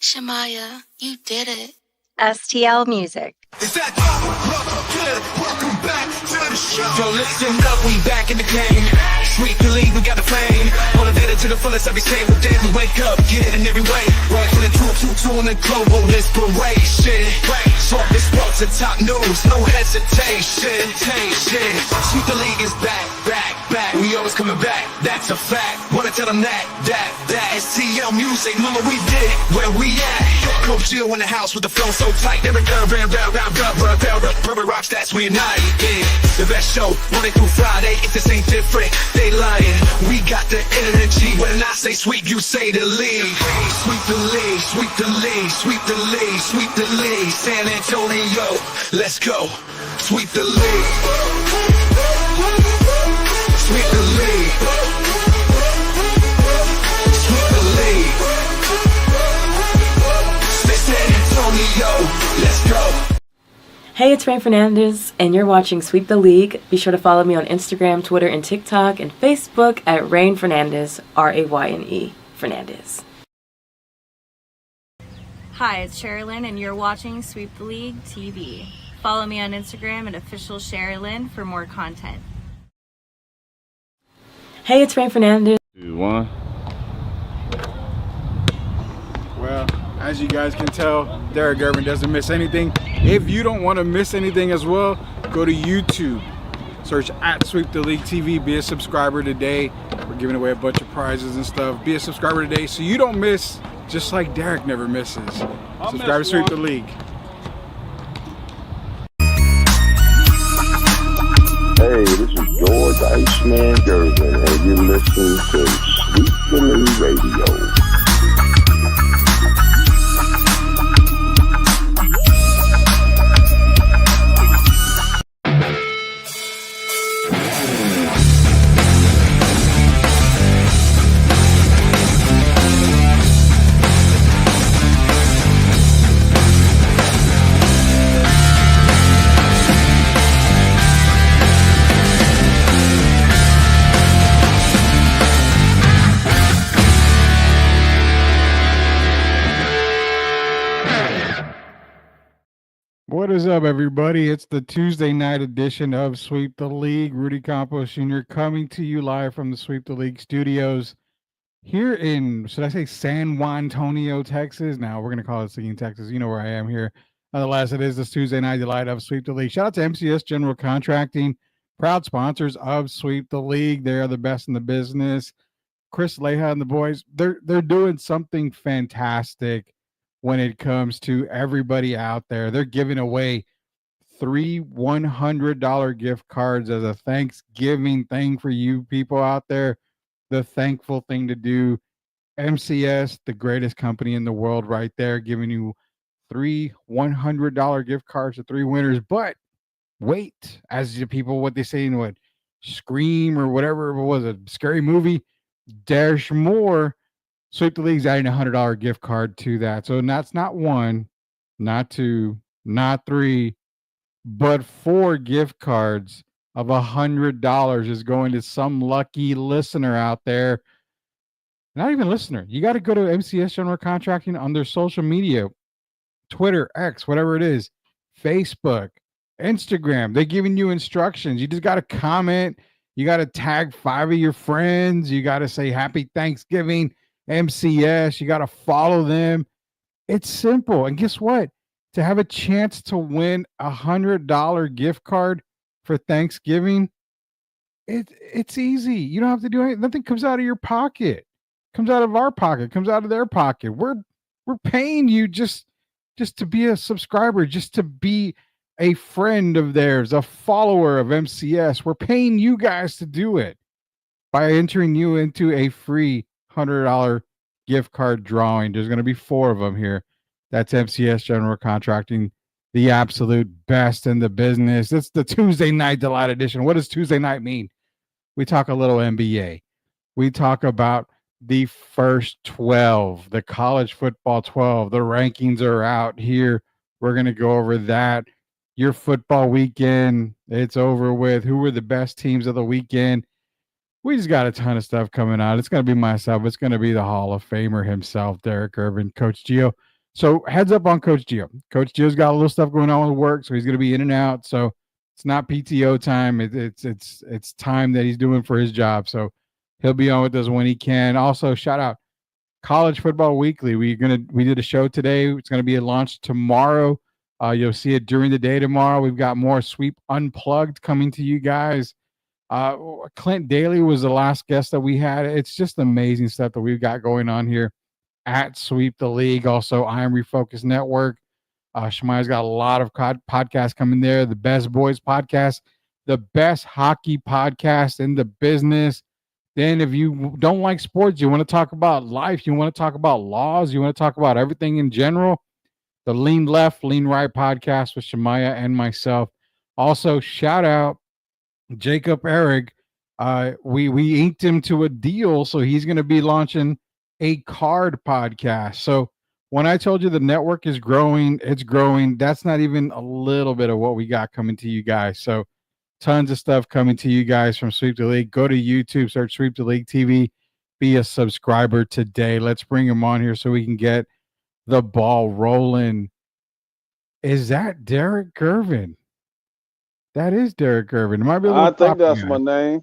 Shamaya, you did it. STL Music. Welcome back to the show. So listen up, we back in the game. Sweep the league, we got the flame. Motivated to the fullest every single day. We wake up, get it in every way. Right from the two on the global inspiration. Talk this sports and top news, no hesitation. Sweep the league is back. We always coming back, that's a fact. Wanna tell them that STL Music, mama, we did it, where we at? Coach Jill in the house with the flow so tight. Every perfect rock stats, we unite. Yeah, the best show, Monday through Friday. If this ain't different, they lying. We got the energy. When I say sweep, you say the league. Sweep the league, sweep the league, sweep the league, sweep the league. San Antonio, let's go. Sweep the league. Sweep the league. Sweep the league. San Antonio, let's go. Hey, it's Rain Fernandez, and you're watching Sweep the League. Be sure to follow me on Instagram, Twitter, and TikTok, and Facebook at Rain Fernandez, Rayne Fernandez. Hi, it's Sherilyn, and you're watching Sweep the League TV. Follow me on Instagram at official Sherilyn for more content. Hey, it's Rain Fernandez. 2, 1. Well, as you guys can tell, Derek Irvin doesn't miss anything. If you don't want to miss anything as well, go to YouTube. Search at Sweep the League TV. Be a subscriber today. We're giving away a bunch of prizes and stuff. Be a subscriber today so you don't miss, just like Derek never misses. Subscribe to Sweep the League. Hey, this is George Iceman Gervin, and you're listening to Sweep the League Radio. What is up, everybody? It's the Tuesday night edition of Sweep the League. Rudy Campos Jr. coming to you live from the Sweep the League studios here in, should I say, San Juan Antonio, Texas? Now, we're going to call it Seguin, Texas. You know where I am here. Nonetheless, it is this Tuesday night delight of Sweep the League. Shout out to MCS General Contracting, proud sponsors of Sweep the League. They are the best in the business. Chris Leha and the boys, they're doing something fantastic when it comes to everybody out there. They're giving away 3 $100 gift cards as a Thanksgiving thing for you people out there. The thankful thing to do. MCS, the greatest company in the world right there, giving you 3 $100 gift cards to 3 winners. But wait, as the people, what they say in what, Scream or whatever it was, a scary movie, there's more. Sweep the League's adding a $100 gift card to that. So that's not 1, not 2, not 3, but 4 gift cards of $100 is going to some lucky listener out there. Not even listener. You got to go to MCS General Contracting on their social media, Twitter, X, whatever it is, Facebook, Instagram. They're giving you instructions. You just got to comment. You got to tag 5 of your friends. You got to say Happy Thanksgiving, MCS. You got to follow them. It's simple. And guess what? To have a chance to win a $100 gift card for Thanksgiving, it's easy. You don't have to do anything. Nothing comes out of your pocket. It comes out of our pocket. It comes out of their pocket. We're paying you just to be a subscriber, just to be a friend of theirs, a follower of MCS. We're paying you guys to do it by entering you into a free $100 gift card drawing. There's going to be 4 of them here. That's MCS General Contracting, the absolute best in the business. It's the Tuesday night delight edition. What does Tuesday night mean? We talk a little NBA. We talk about the first 12, the college football 12. The rankings are out here. We're going to go over that. Your football weekend, it's over with. Who were the best teams of the weekend? We just got a ton of stuff coming out. It's going to be myself. It's going to be the Hall of Famer himself, Derek Irvin, Coach Gio. So heads up on Coach Gio. Coach Gio's got a little stuff going on with work, so he's going to be in and out. So it's not PTO time. It's time that he's doing for his job. So he'll be on with us when he can. Also, shout out College Football Weekly. We did a show today. It's going to be launched tomorrow. You'll see it during the day tomorrow. We've got more Sweep Unplugged coming to you guys. Clint Daly was the last guest that we had. It's just amazing stuff that we've got going on here at Sweep the League. Also, I Am Refocused Network. Shemaya's got a lot of podcasts coming there. The Best Boys podcast, the best hockey podcast in the business. Then if you don't like sports, you want to talk about life, you want to talk about laws, you want to talk about everything in general, the Lean Left, Lean Right podcast with Shemaya and myself. Also, shout out Jacob Eric. We inked him to a deal, so he's going to be launching a card podcast. So when I told you the network is growing, it's growing. That's not even a little bit of what we got coming to you guys. So tons of stuff coming to you guys from Sweep the League. Go to YouTube, search Sweep the League TV, be a subscriber today. Let's bring him on here so we can get the ball rolling. Is that Derek Gervin? That is Derek Gervin. It might be I think that's my name.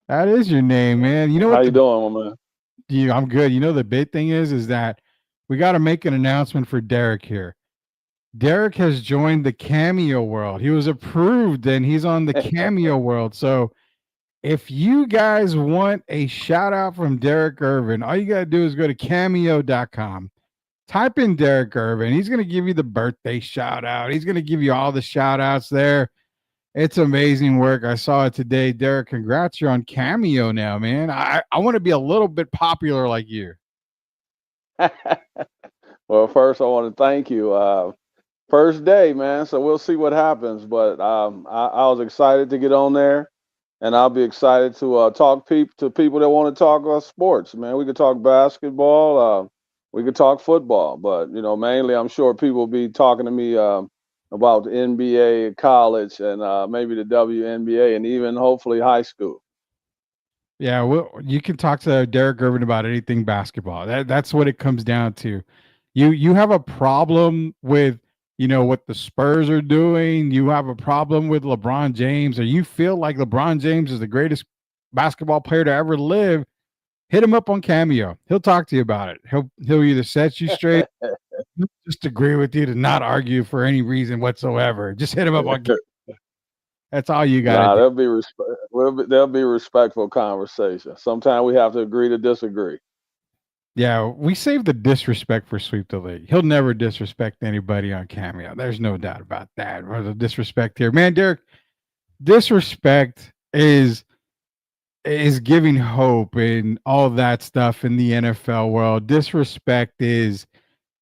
That is your name, man. You know what? How you doing, my man? I'm good. You know, the big thing is that we got to make an announcement for Derek here. Derek has joined the Cameo world. He was approved and he's on the Cameo world. So if you guys want a shout out from Derek Irvin, all you got to do is go to cameo.com. Type in Derek Irvin. He's going to give you the birthday shout out. He's going to give you all the shout outs there. It's amazing work. I saw it today. Derek, congrats. You're on Cameo now, man. I want to be a little bit popular like you. Well, first I want to thank you. First day, man, so we'll see what happens. But I was excited to get on there, and I'll be excited to talk to people that want to talk sports, man. We could talk basketball, we could talk football, but, you know, mainly I'm sure people will be talking to me about the NBA, college, and maybe the WNBA, and even hopefully high school. Yeah, well, you can talk to Derek Irvin about anything basketball. That's what it comes down to. You have a problem with, you know, what the Spurs are doing. You have a problem with LeBron James, or you feel like LeBron James is the greatest basketball player to ever live. Hit him up on Cameo. He'll talk to you about it. He'll either set you straight, just agree with you, to not argue for any reason whatsoever. Just hit him up on Cameo. That's all you got. There'll be respectful conversation. Sometimes we have to agree to disagree. Yeah, we save the disrespect for Sweep the League. He'll never disrespect anybody on Cameo. There's no doubt about that. Or the disrespect here, man. Derek, disrespect is giving hope and all that stuff in the NFL world. Disrespect is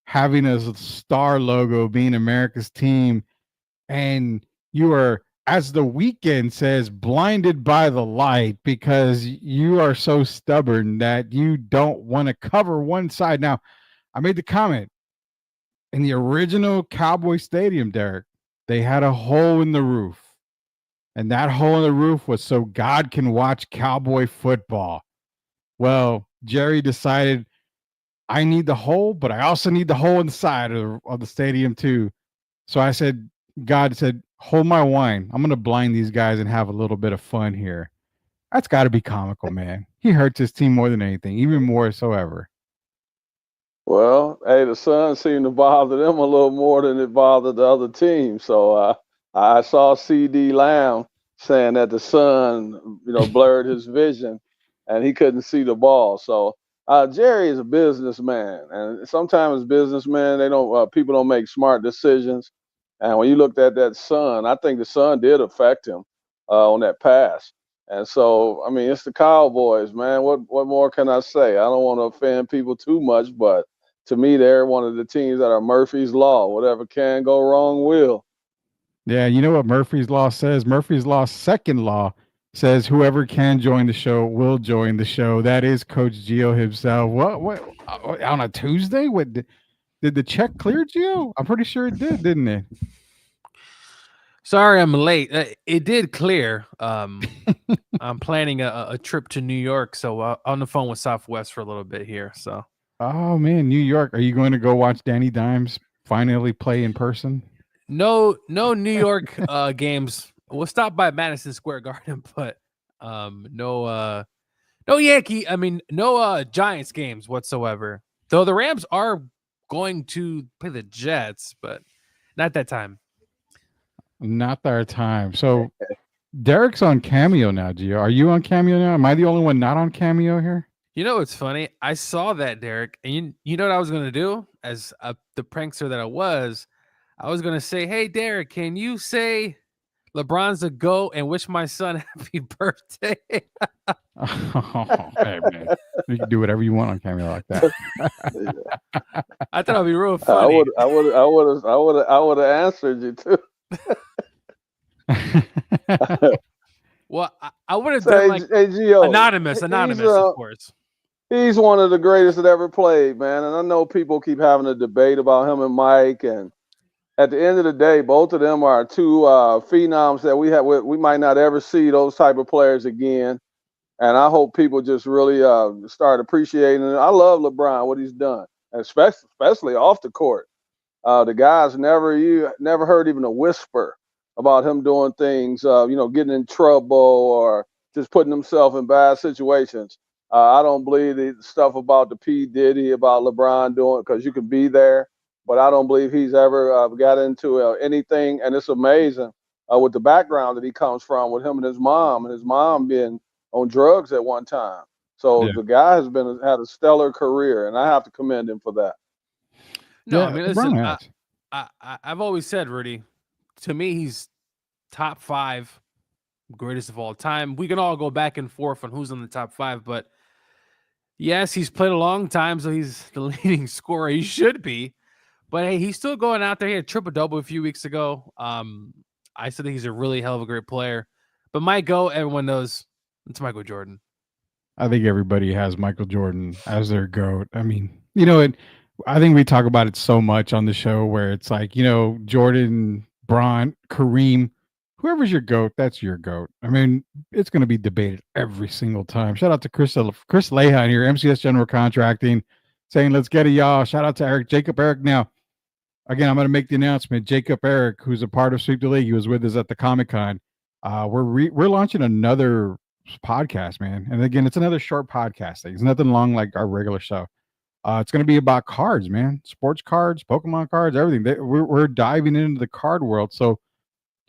having a star logo, being America's team, and you are, as the weekend says, blinded by the light because you are so stubborn that you don't want to cover one side. Now, I made the comment in the original Cowboy Stadium, Derek, they had a hole in the roof. And that hole in the roof was so God can watch Cowboy football. Well, Jerry decided, I need the hole, but I also need the hole inside of the stadium too. So I said, God said, hold my wine. I'm going to blind these guys and have a little bit of fun here. That's got to be comical, man. He hurts his team more than anything, even more so ever. Well, hey, the sun seemed to bother them a little more than it bothered the other team. So I saw CD Lamb saying that the sun, blurred his vision and he couldn't see the ball. So Jerry is a businessman, and sometimes businessmen, people don't make smart decisions. And when you looked at that sun, I think the sun did affect him on that pass. And so, I mean, it's the Cowboys, man. What more can I say? I don't want to offend people too much, but to me, they're one of the teams that are Murphy's Law. Whatever can go wrong will. Yeah, you know what Murphy's Law says? Murphy's Law's second law says whoever can join the show will join the show. That is Coach Gio himself. What on a Tuesday? What did the check clear, Gio? I'm pretty sure it did, didn't it? Sorry, I'm late. It did clear. I'm planning a trip to New York, so on the phone with Southwest for a little bit here. So Oh man, New York. Are you going to go watch Danny Dimes finally play in person? No New York games. We'll stop by Madison Square Garden, but no Giants games whatsoever. Though the Rams are going to play the Jets, but not that time. Not their time. So Derek's on Cameo now, Gio. Are you on Cameo now? Am I the only one not on Cameo here? You know what's funny? I saw that, Derek, and you know what I was gonna do as the prankster that I was gonna say, "Hey, Derek, can you say LeBron's a GOAT and wish my son happy birthday?" Oh, hey, man. You can do whatever you want on Cameo like that. I thought it'd be real funny. I would have answered you too. Well, I would have done like Gio, anonymous, of course. He's one of the greatest that ever played, man. And I know people keep having a debate about him and Mike. And at the end of the day, both of them are two phenoms that we might not ever see those type of players again. And I hope people just really start appreciating it. I love LeBron, what he's done, especially off the court. The guys never heard even a whisper about him doing things, getting in trouble or just putting himself in bad situations. I don't believe the stuff about the P. Diddy, about LeBron doing, because you can be there, but I don't believe he's ever got into anything. And it's amazing with the background that he comes from with him and his mom being on drugs at one time. So the guy has had a stellar career, and I have to commend him for that. No, I mean, listen, I've always said, Rudy, to me, he's top 5 greatest of all time. We can all go back and forth on who's in the top 5, but yes, he's played a long time, so he's the leading scorer. He should be. But hey, he's still going out there. He had a triple-double a few weeks ago. I still think he's a really hell of a great player. But my GOAT, everyone knows, it's Michael Jordan. I think everybody has Michael Jordan as their GOAT. I mean, I think we talk about it so much on the show where it's like, Jordan, Bron, Kareem, whoever's your GOAT, that's your GOAT. I mean, it's going to be debated every single time. Shout out to Chris Lehan here, MCS General Contracting, saying, let's get it, y'all. Shout out to Jacob Eric. Now, again, I'm going to make the announcement. Jacob Eric, who's a part of Sweep the League, he was with us at the Comic-Con. We're launching another podcast, man. And again, it's another short podcast thing. It's nothing long like our regular show. It's going to be about cards, man. Sports cards, Pokemon cards, everything. We're diving into the card world. So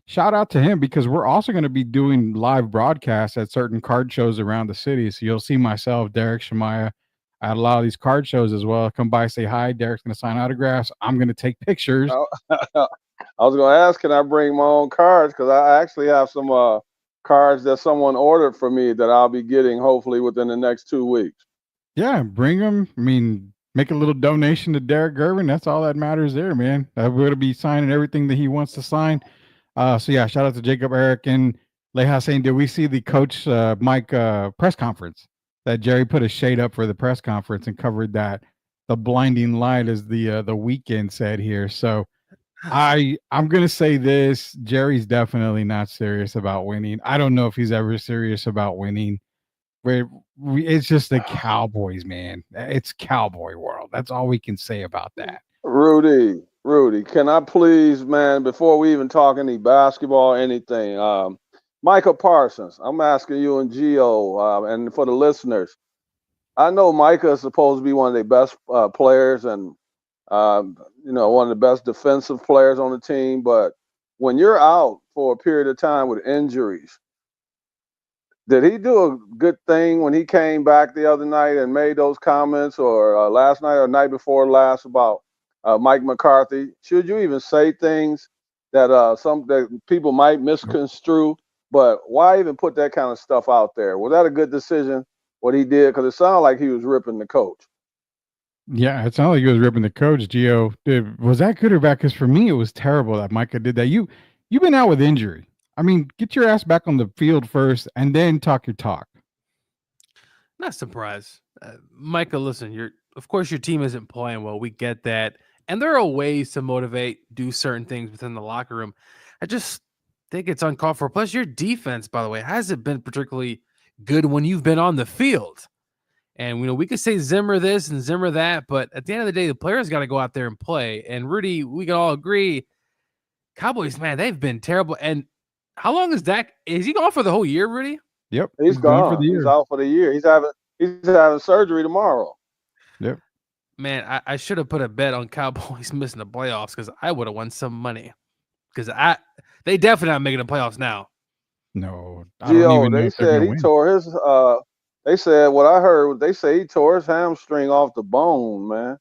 shout out to him, because we're also going to be doing live broadcasts at certain card shows around the city. So you'll see myself, Derek Shamaya, at a lot of these card shows as well. Come by, say hi. Derek's going to sign autographs. I'm going to take pictures. I was going to ask, can I bring my own cards? Because I actually have some cards that someone ordered for me that I'll be getting hopefully within the next 2 weeks. Yeah, bring them. I mean, make a little donation to Derek Gervin. That's all that matters there, man. We're going to be signing everything that he wants to sign. So yeah, shout out to Jacob Eric and Leha saying, did we see the Coach Mike press conference that Jerry put a shade up for the press conference and covered that? The blinding light, as the Weeknd said here. So I'm going to say this. Jerry's definitely not serious about winning. I don't know if he's ever serious about winning. It's just the Cowboys, man. It's Cowboy world. That's all we can say about that. Rudy, can I please, man, before we even talk any basketball or anything, Micah Parsons, I'm asking you and Gio, and for the listeners, I know Micah is supposed to be one of the best players and, one of the best defensive players on the team, but when you're out for a period of time with injuries, did he do a good thing when he came back the other night and made those comments, or last night or night before last, about Mike McCarthy? Should you even say things that that people might misconstrue? But why even put that kind of stuff out there? Was that a good decision, what he did? Because it sounded like he was ripping the coach. Yeah, it sounded like he was ripping the coach, Gio. Was that good or bad? Because for me, it was terrible that Micah did that. You've been out with injury. I mean, get your ass back on the field first and then talk your talk. Not surprised. Micah, listen, of course your team isn't playing well. We get that. And there are ways to motivate, do certain things within the locker room. I just think it's uncalled for. Plus, your defense, by the way, hasn't been particularly good when you've been on the field. And we could say Zimmer this and Zimmer that, but at the end of the day, the players got to go out there and play. And Rudy, we can all agree, Cowboys, man, they've been terrible. And how long is Dak? Is he gone for the whole year, Rudy? Yep, he's gone for the year. He's out for the year. He's having surgery tomorrow. Yep. Man, I should have put a bet on Cowboys missing the playoffs because I would have won some money. Because they definitely not making the playoffs now. No, Gio, they said he tore his. They said what I heard. They say he tore his hamstring off the bone, man.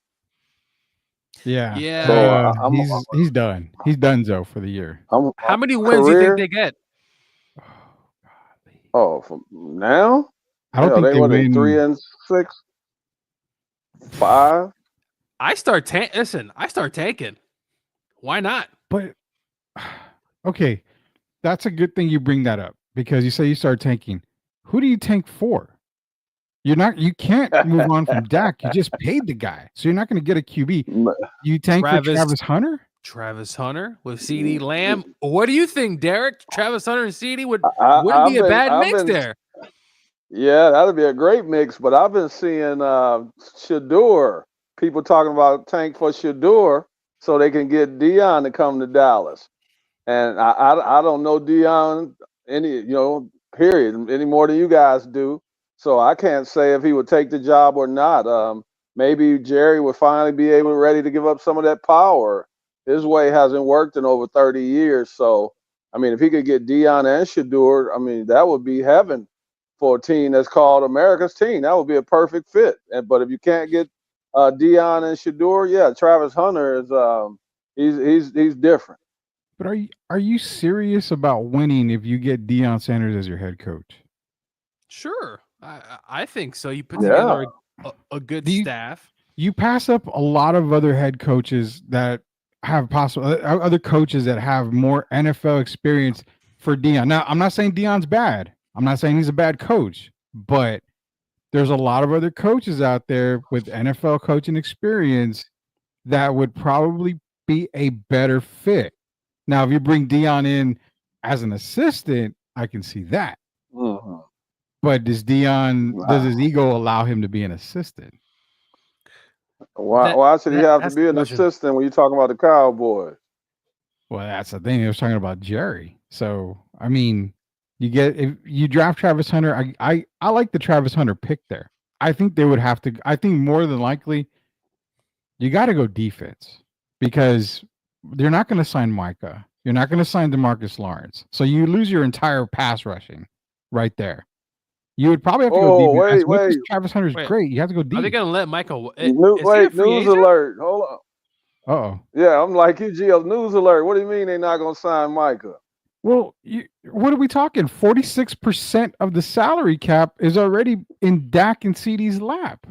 Yeah. So he's done. He's donezo for the year. How many wins do you think they get? From now? I don't think they win 3 and 6, 5. I start tanking. Why not? But okay, that's a good thing you bring that up because you say you start tanking. Who do you tank for? You can't move on from Dak. You just paid the guy. So you're not going to get a QB. You tank for Travis Hunter? Travis Hunter with CeeDee Lamb. What do you think, Derek? Travis Hunter and CeeDee wouldn't be a bad mix there. Yeah, that would be a great mix. But I've been seeing Shedeur, people talking about tank for Shedeur so they can get Dion to come to Dallas. And I don't know Dion period, any more than you guys do. So I can't say if he would take the job or not. Maybe Jerry would finally be ready to give up some of that power. His way hasn't worked in over 30 years. So, I mean, if he could get Dion and Shedeur, I mean, that would be heaven for a team that's called America's team. That would be a perfect fit. But if you can't get Dion and Shedeur, yeah, Travis Hunter is he's different. But are you serious about winning if you get Deion Sanders as your head coach? Sure. I think so. You put together a good staff. You pass up a lot of other head coaches that have other coaches that have more NFL experience for Deion. Now, I'm not saying Deion's bad. I'm not saying he's a bad coach, but there's a lot of other coaches out there with NFL coaching experience that would probably be a better fit. Now, if you bring Deion in as an assistant, I can see that. Mm-hmm. But does his ego allow him to be an assistant? Why should he have to be an assistant when you're talking about the Cowboys? Well, that's the thing. He was talking about Jerry. So, I mean, if you draft Travis Hunter, I like the Travis Hunter pick there. I think they would have to. I think more than likely, you got to go defense because they're not going to sign Micah. You're not going to sign DeMarcus Lawrence. So you lose your entire pass rushing right there. You would probably have to go defense. Wait. Travis Hunter's great. You have to go defense. Are they going to let Michael? News alert. Hold on. Uh-oh. Yeah, I'm like, GL, news alert. What do you mean they're not going to sign Micah? Well, what are we talking? 46% of the salary cap is already in Dak and CeeDee's lap.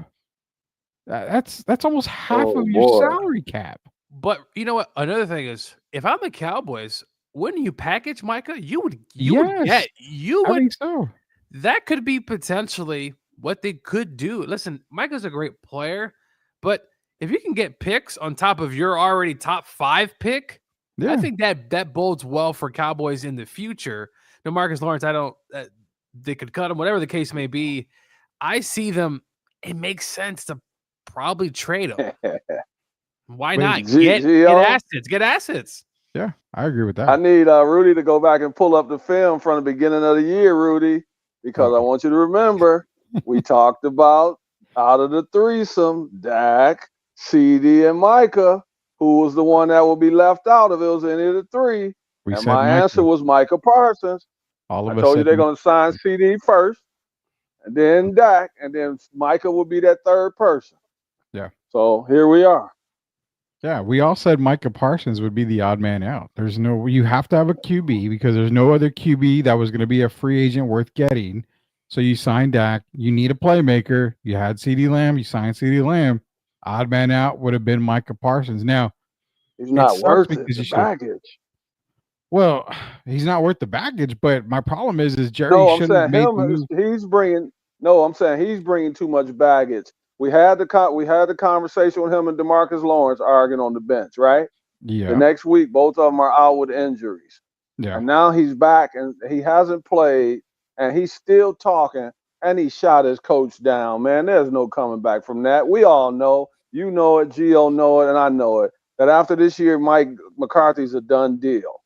That's almost half of your salary cap. But you know what? Another thing is, if I'm the Cowboys, wouldn't you package Micah? I think so. That could be potentially what they could do. Listen, Micah's a great player, but if you can get picks on top of your already top 5 pick, I think that bodes well for Cowboys in the future. DeMarcus Lawrence, they could cut him, whatever the case may be. I see them. It makes sense to probably trade him. Why not get assets? Get assets. Yeah, I agree with that. I need Rudy to go back and pull up the film from the beginning of the year, Rudy. Because I want you to remember, we talked about out of the threesome, Dak, CeeDee, and Micah, who was the one that will be left out if it was any of the three. And my answer was Micah Parsons. I told you they're going to sign CeeDee first, and then Dak, and then Micah will be that third person. Yeah. So here we are. Yeah, we all said Micah Parsons would be the odd man out. You have to have a QB because there's no other QB that was going to be a free agent worth getting. So you signed Dak. You need a playmaker. You had CeeDee Lamb. You signed CeeDee Lamb. Odd man out would have been Micah Parsons. Now, he's not worth the baggage. Well, he's not worth the baggage, but my problem is Jerry shouldn't have made the move. I'm saying he's bringing too much baggage. We had the conversation with him and DeMarcus Lawrence arguing on the bench, right? Yeah. The next week, both of them are out with injuries. Yeah. And now he's back and he hasn't played and he's still talking. and he shot his coach down, man. There's no coming back from that. We all know, you know it, Gio know it, and I know it, that after this year, Mike McCarthy's a done deal.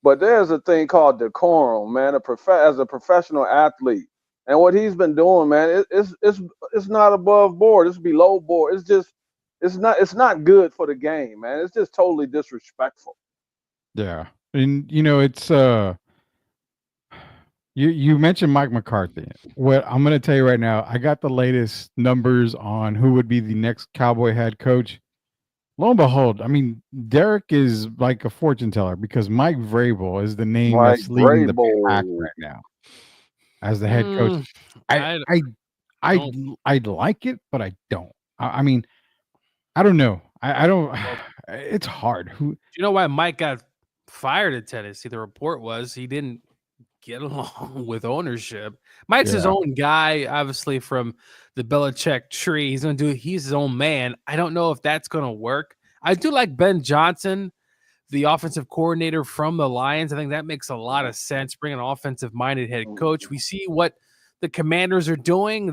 But there's a thing called decorum, man, as a professional athlete. And what he's been doing, man, it's not above board. It's below board. It's not good for the game, man. It's just totally disrespectful. Yeah. And it's you mentioned Mike McCarthy. What I'm going to tell you right now, I got the latest numbers on who would be the next Cowboy head coach. Lo and behold, I mean, Derek is like a fortune teller because Mike Vrabel is the name that's leading the pack right now as the head coach. I'd like it, but I don't. I mean, I don't know. I don't. It's hard. Do you know why Mike got fired at Tennessee? The report was he didn't get along with ownership. Mike's his own guy, obviously from the Belichick tree. He's his own man. I don't know if that's going to work. I do like Ben Johnson, the offensive coordinator from the Lions. I think that makes a lot of sense. Bring an offensive-minded head coach. We see what the Commanders are doing.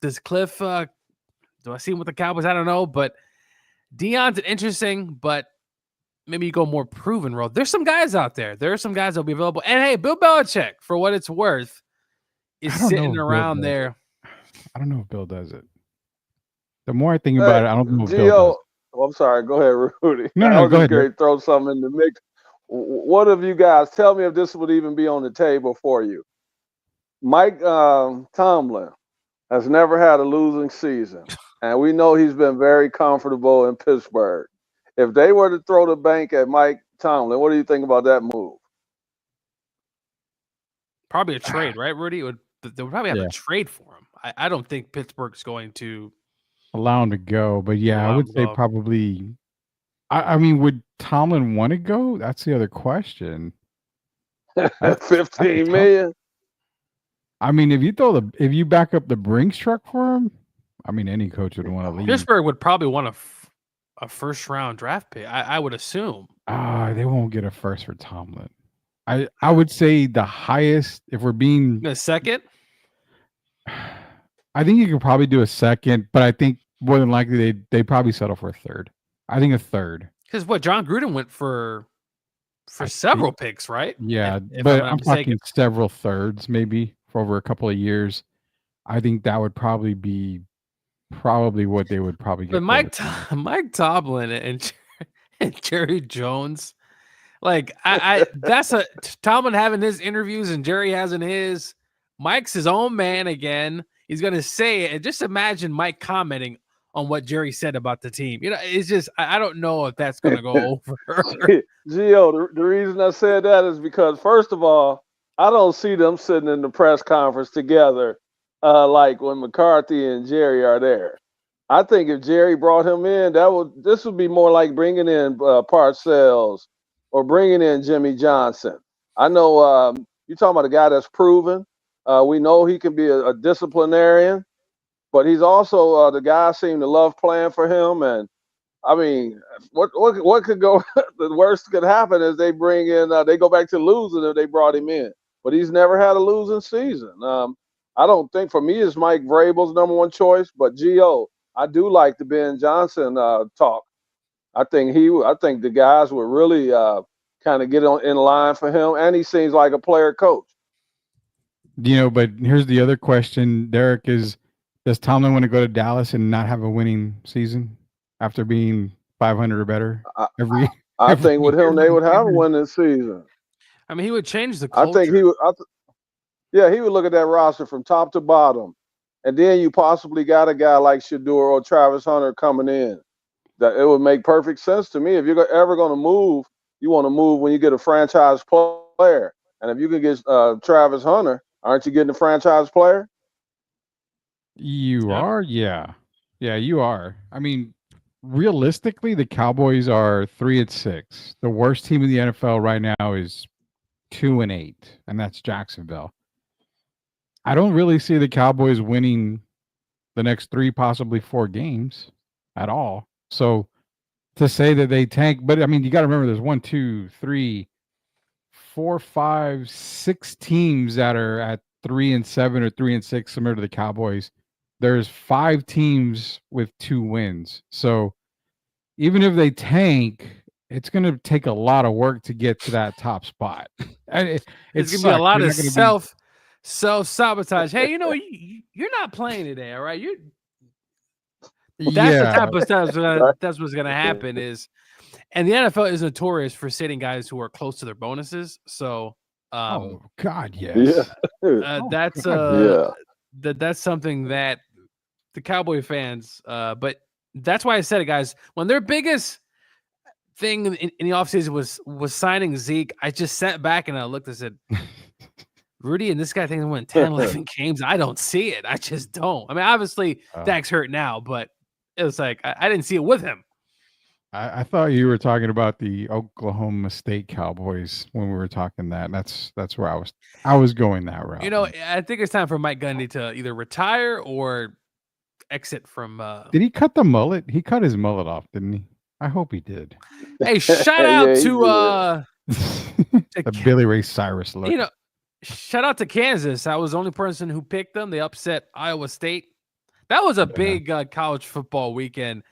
Does Cliff? Do I see him with the Cowboys? I don't know, but Deion's interesting, but maybe you go more proven road. There's some guys out there. There are some guys that'll be available. And hey, Bill Belichick, for what it's worth, is sitting around there. I don't know if Bill does it. The more I think about it, I don't know if Bill does. I'm sorry. Go ahead, Rudy. No, go ahead. Throw something in the mix. What of you guys? Tell me if this would even be on the table for you. Mike Tomlin has never had a losing season, and we know he's been very comfortable in Pittsburgh. If they were to throw the bank at Mike Tomlin, what do you think about that move? Probably a trade, right, Rudy? They would probably have a trade for him. I don't think Pittsburgh's going to allow him to go, but I would say probably. I mean, would Tomlin want to go? That's the other question. $15 million. I mean, if you back up the Brinks truck for him, I mean, any coach would want to leave. Pittsburgh would probably want a first round draft pick. I would assume. They won't get a first for Tomlin. I would say the highest, if we're being a second. I think you could probably do a second, but I think more than likely they probably settle for a third. I think a third. Because John Gruden went for several picks, right? Yeah, but I'm talking several thirds, maybe for over a couple of years. I think that would probably be what they would probably get. But Mike Tomlin and Jerry Jones, like that's Tomlin having his interviews and Jerry having his. Mike's his own man again. He's going to say it. And just imagine Mike commenting on what Jerry said about the team. It's just, I don't know if that's going to go over. Gio, the reason I said that is because, first of all, I don't see them sitting in the press conference together like when McCarthy and Jerry are there. I think if Jerry brought him in, this would be more like bringing in Parcells or bringing in Jimmy Johnson. I know you're talking about a guy that's proven. We know he can be a disciplinarian, but he's also the guy seemed to love playing for him. And I mean, what could go? The worst could happen is they bring in, they go back to losing if they brought him in. But he's never had a losing season. I don't think, for me, it's Mike Vrabel's number one choice. But Gio, I do like the Ben Johnson talk. I think the guys would really kind of get in line for him, and he seems like a player coach. But here's the other question, Derek, does Tomlin want to go to Dallas and not have a winning season after being 500 or better every I think with him, they would have a winning season. I mean, he would change the culture. I think he would. He would look at that roster from top to bottom, and then you possibly got a guy like Shedeur or Travis Hunter coming in. That it would make perfect sense to me. If you're ever going to move, you want to move when you get a franchise player, and if you can get Travis Hunter. Aren't you getting a franchise player? You are? Yeah, you are. I mean, realistically, the Cowboys are 3-6. The worst team in the NFL right now is 2-8, and that's Jacksonville. I don't really see the Cowboys winning the next 3, possibly 4 games at all. So to say that they tank, but I mean, you got to remember there's 1, 2, 3, 4, 5, 6 teams that are at 3-7 or 3-6, similar to the Cowboys, there's 5 teams with 2 wins. So even if they tank, it's going to take a lot of work to get to that top spot. It's going to be a lot of self-sabotage. Hey, you're not playing today, all right? That's the type of stuff that's what's going to happen is, and the NFL is notorious for sitting guys who are close to their bonuses. So, oh God, yes. That's something that the Cowboy fans, but that's why I said it, guys. When their biggest thing in the offseason was signing Zeke, I just sat back and I looked and said, Rudy and this guy thinks they win 10, 11 games. I don't see it. I just don't. I mean, obviously, Dak's hurt now, but it was like I didn't see it with him. I thought you were talking about the Oklahoma State Cowboys when we were talking that. That's where I was going that route. I think it's time for Mike Gundy to either retire or exit from. Did he cut the mullet? He cut his mullet off, didn't he? I hope he did. Hey, shout out to the Billy Ray Cyrus look. Shout out to Kansas. I was the only person who picked them. They upset Iowa State. That was a big college football weekend.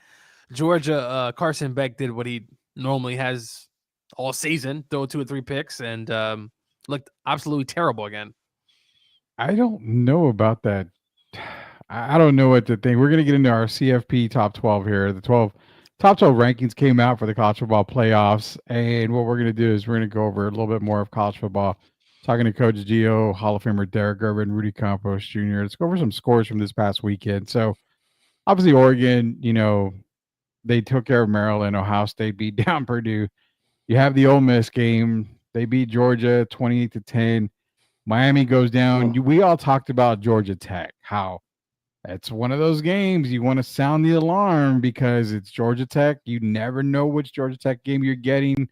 Georgia, Carson Beck did what he normally has all season, throw 2 or 3 picks, and looked absolutely terrible again. I don't know about that. I don't know what to think. We're going to get into our CFP top 12 here. The top 12 rankings came out for the college football playoffs, and what we're going to do is we're going to go over a little bit more of college football, talking to Coach Gio, Hall of Famer Derek Gervin, Rudy Campos Jr. Let's go over some scores from this past weekend. So, obviously, Oregon, they took care of Maryland. Ohio State beat down Purdue. You have the Ole Miss game. They beat Georgia 28-10. Miami goes down. We all talked about Georgia Tech, how it's one of those games you want to sound the alarm because it's Georgia Tech. You never know which Georgia Tech game you're getting.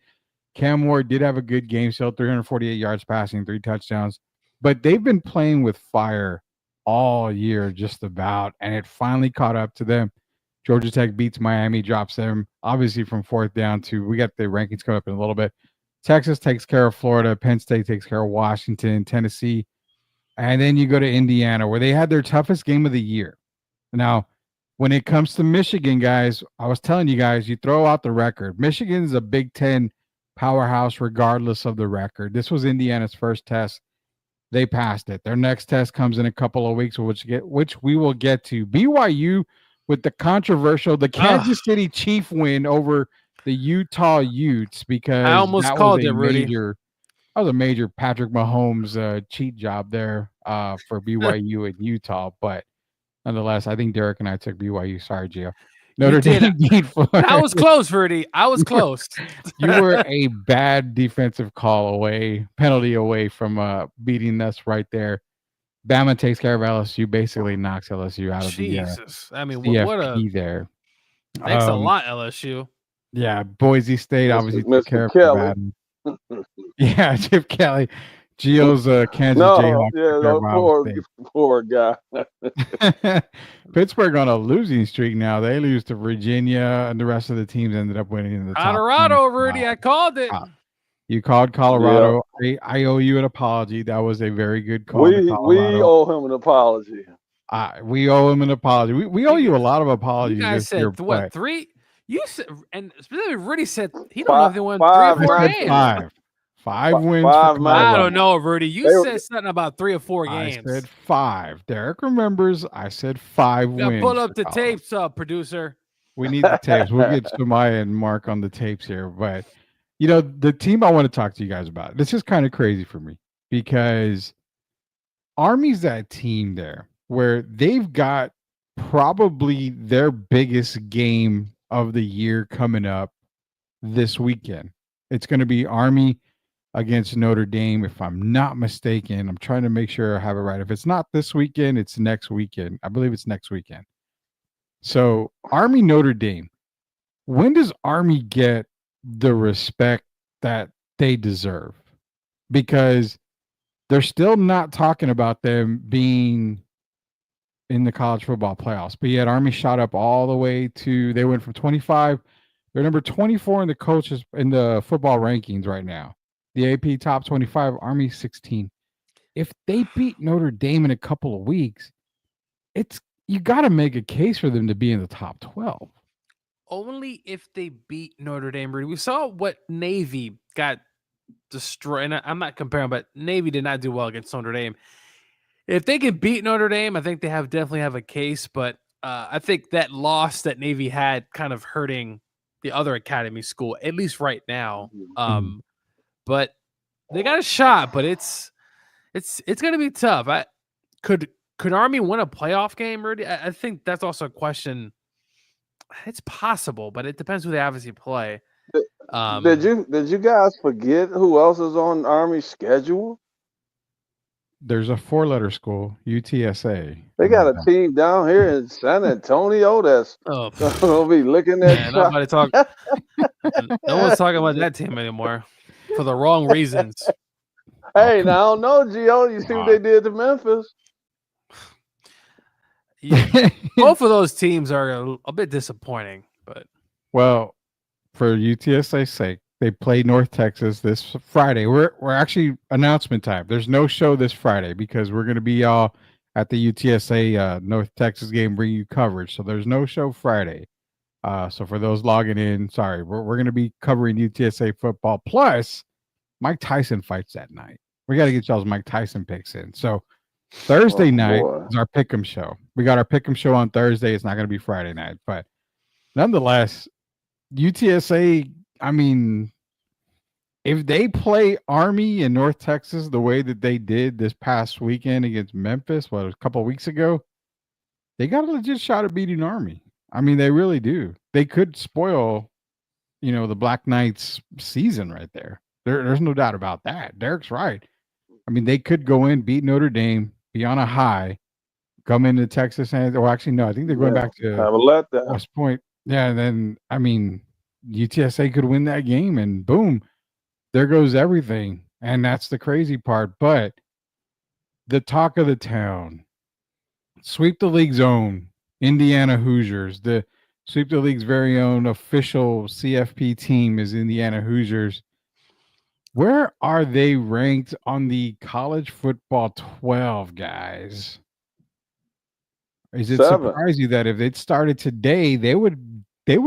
Cam Ward did have a good game, still 348 yards passing, 3 touchdowns. But they've been playing with fire all year just about, and it finally caught up to them. Georgia Tech beats Miami, drops them, obviously, from 4th down to, we got the rankings coming up in a little bit. Texas takes care of Florida. Penn State takes care of Washington, Tennessee. And then you go to Indiana, where they had their toughest game of the year. Now, when it comes to Michigan, guys, I was telling you guys, you throw out the record. Michigan's a Big Ten powerhouse regardless of the record. This was Indiana's first test. They passed it. Their next test comes in a couple of weeks, which we will get to. BYU with the controversial, the Kansas City Chief win over the Utah Utes, because I almost called it, Rudy. That was a major Patrick Mahomes cheat job there for BYU and Utah. But nonetheless, I think Derek and I took BYU. Sorry, Gio. Notre Dame beat Florida. I was close, Rudy. I was close. You were a bad defensive penalty away from beating us right there. Bama takes care of LSU, basically knocks LSU out of Jesus. the I mean, CFP what a there. Thanks a lot, LSU. Yeah, Boise State obviously took care of Madden. Yeah, Chip Kelly. Gio's Kansas Jayhawks. Poor guy. Pittsburgh on a losing streak now. They lose to Virginia, and the rest of the teams ended up winning in the Colorado, Rudy. I called it. You called Colorado. Yeah. I owe you an apology. That was a very good call. We owe him an apology. We owe him an apology. We owe you a lot of apologies. You guys said what, 3? You said, and specifically Rudy said he don't know if they won 3 or 4 games. 5 wins. I don't know, Rudy. You said something about 3 or 4 games. I said 5. Derek remembers. I said 5 wins. Pull up the tapes, producer. We need the tapes. We'll get Samaya and Mark on the tapes here. But, the team I want to talk to you guys about, this is kind of crazy for me, because Army's that team there where they've got probably their biggest game of the year coming up this weekend. It's going to be Army against Notre Dame, if I'm not mistaken. I'm trying to make sure I have it right. If it's not this weekend, it's next weekend. I believe it's next weekend. So Army Notre Dame. When does Army get the respect that they deserve? Because they're still not talking about them being in the college football playoffs, but yet Army shot up all the way to, they went from 25. They're number 24 in the football rankings right now. The AP top 25, Army 16. if they beat Notre Dame in a couple of weeks, you got to make a case for them to be in the top 12. Only if they beat Notre Dame. We saw what Navy got destroyed. And I'm not comparing, but Navy did not do well against Notre Dame. If they can beat Notre Dame, I think they definitely have a case. But I think that loss that Navy had kind of hurting the other academy school, at least right now. But they got a shot, but it's going to be tough. Could Army win a playoff game, Rudy? I think that's also a question. It's possible, but it depends who they obviously play. Did you guys forget who else is on Army's schedule? There's a 4-letter school, UTSA. They got a team down here in San Antonio that's gonna be looking at. No one's talking about that team anymore for the wrong reasons. Hey, now I don't know, Gio. You see what they did to Memphis? Yeah, both of those teams are a bit disappointing, but well, for UTSA's sake, they play North Texas this Friday. We're actually announcement time. There's no show this Friday because we're going to be all at the UTSA North Texas game, bring you coverage. So there's no show Friday. So for those logging in, sorry, we're going to be covering UTSA football. Plus, Mike Tyson fights that night. We got to get y'all's Mike Tyson picks in. So Thursday night is our Pick'em show. We got our Pick'em show on Thursday. It's not going to be Friday night, but nonetheless, UTSA. I mean, if they play Army in North Texas the way that they did this past weekend against Memphis, a couple of weeks ago, they got a legit shot at beating Army. I mean, they really do. They could spoil, the Black Knights season right there. There's no doubt about that. Derek's right. I mean, they could go in, beat Notre Dame, be on a high, come into Texas, and actually, no, I think they're going back to have a letdown. West Point. Yeah, and then I mean, UTSA could win that game, and boom, there goes everything. And that's the crazy part. But the talk of the town, Sweep the League's own Indiana Hoosiers, the Sweep the League's very own official CFP team is Indiana Hoosiers. Where are they ranked on the college football 12, guys? Is it 7. surprise you that if it started today, they would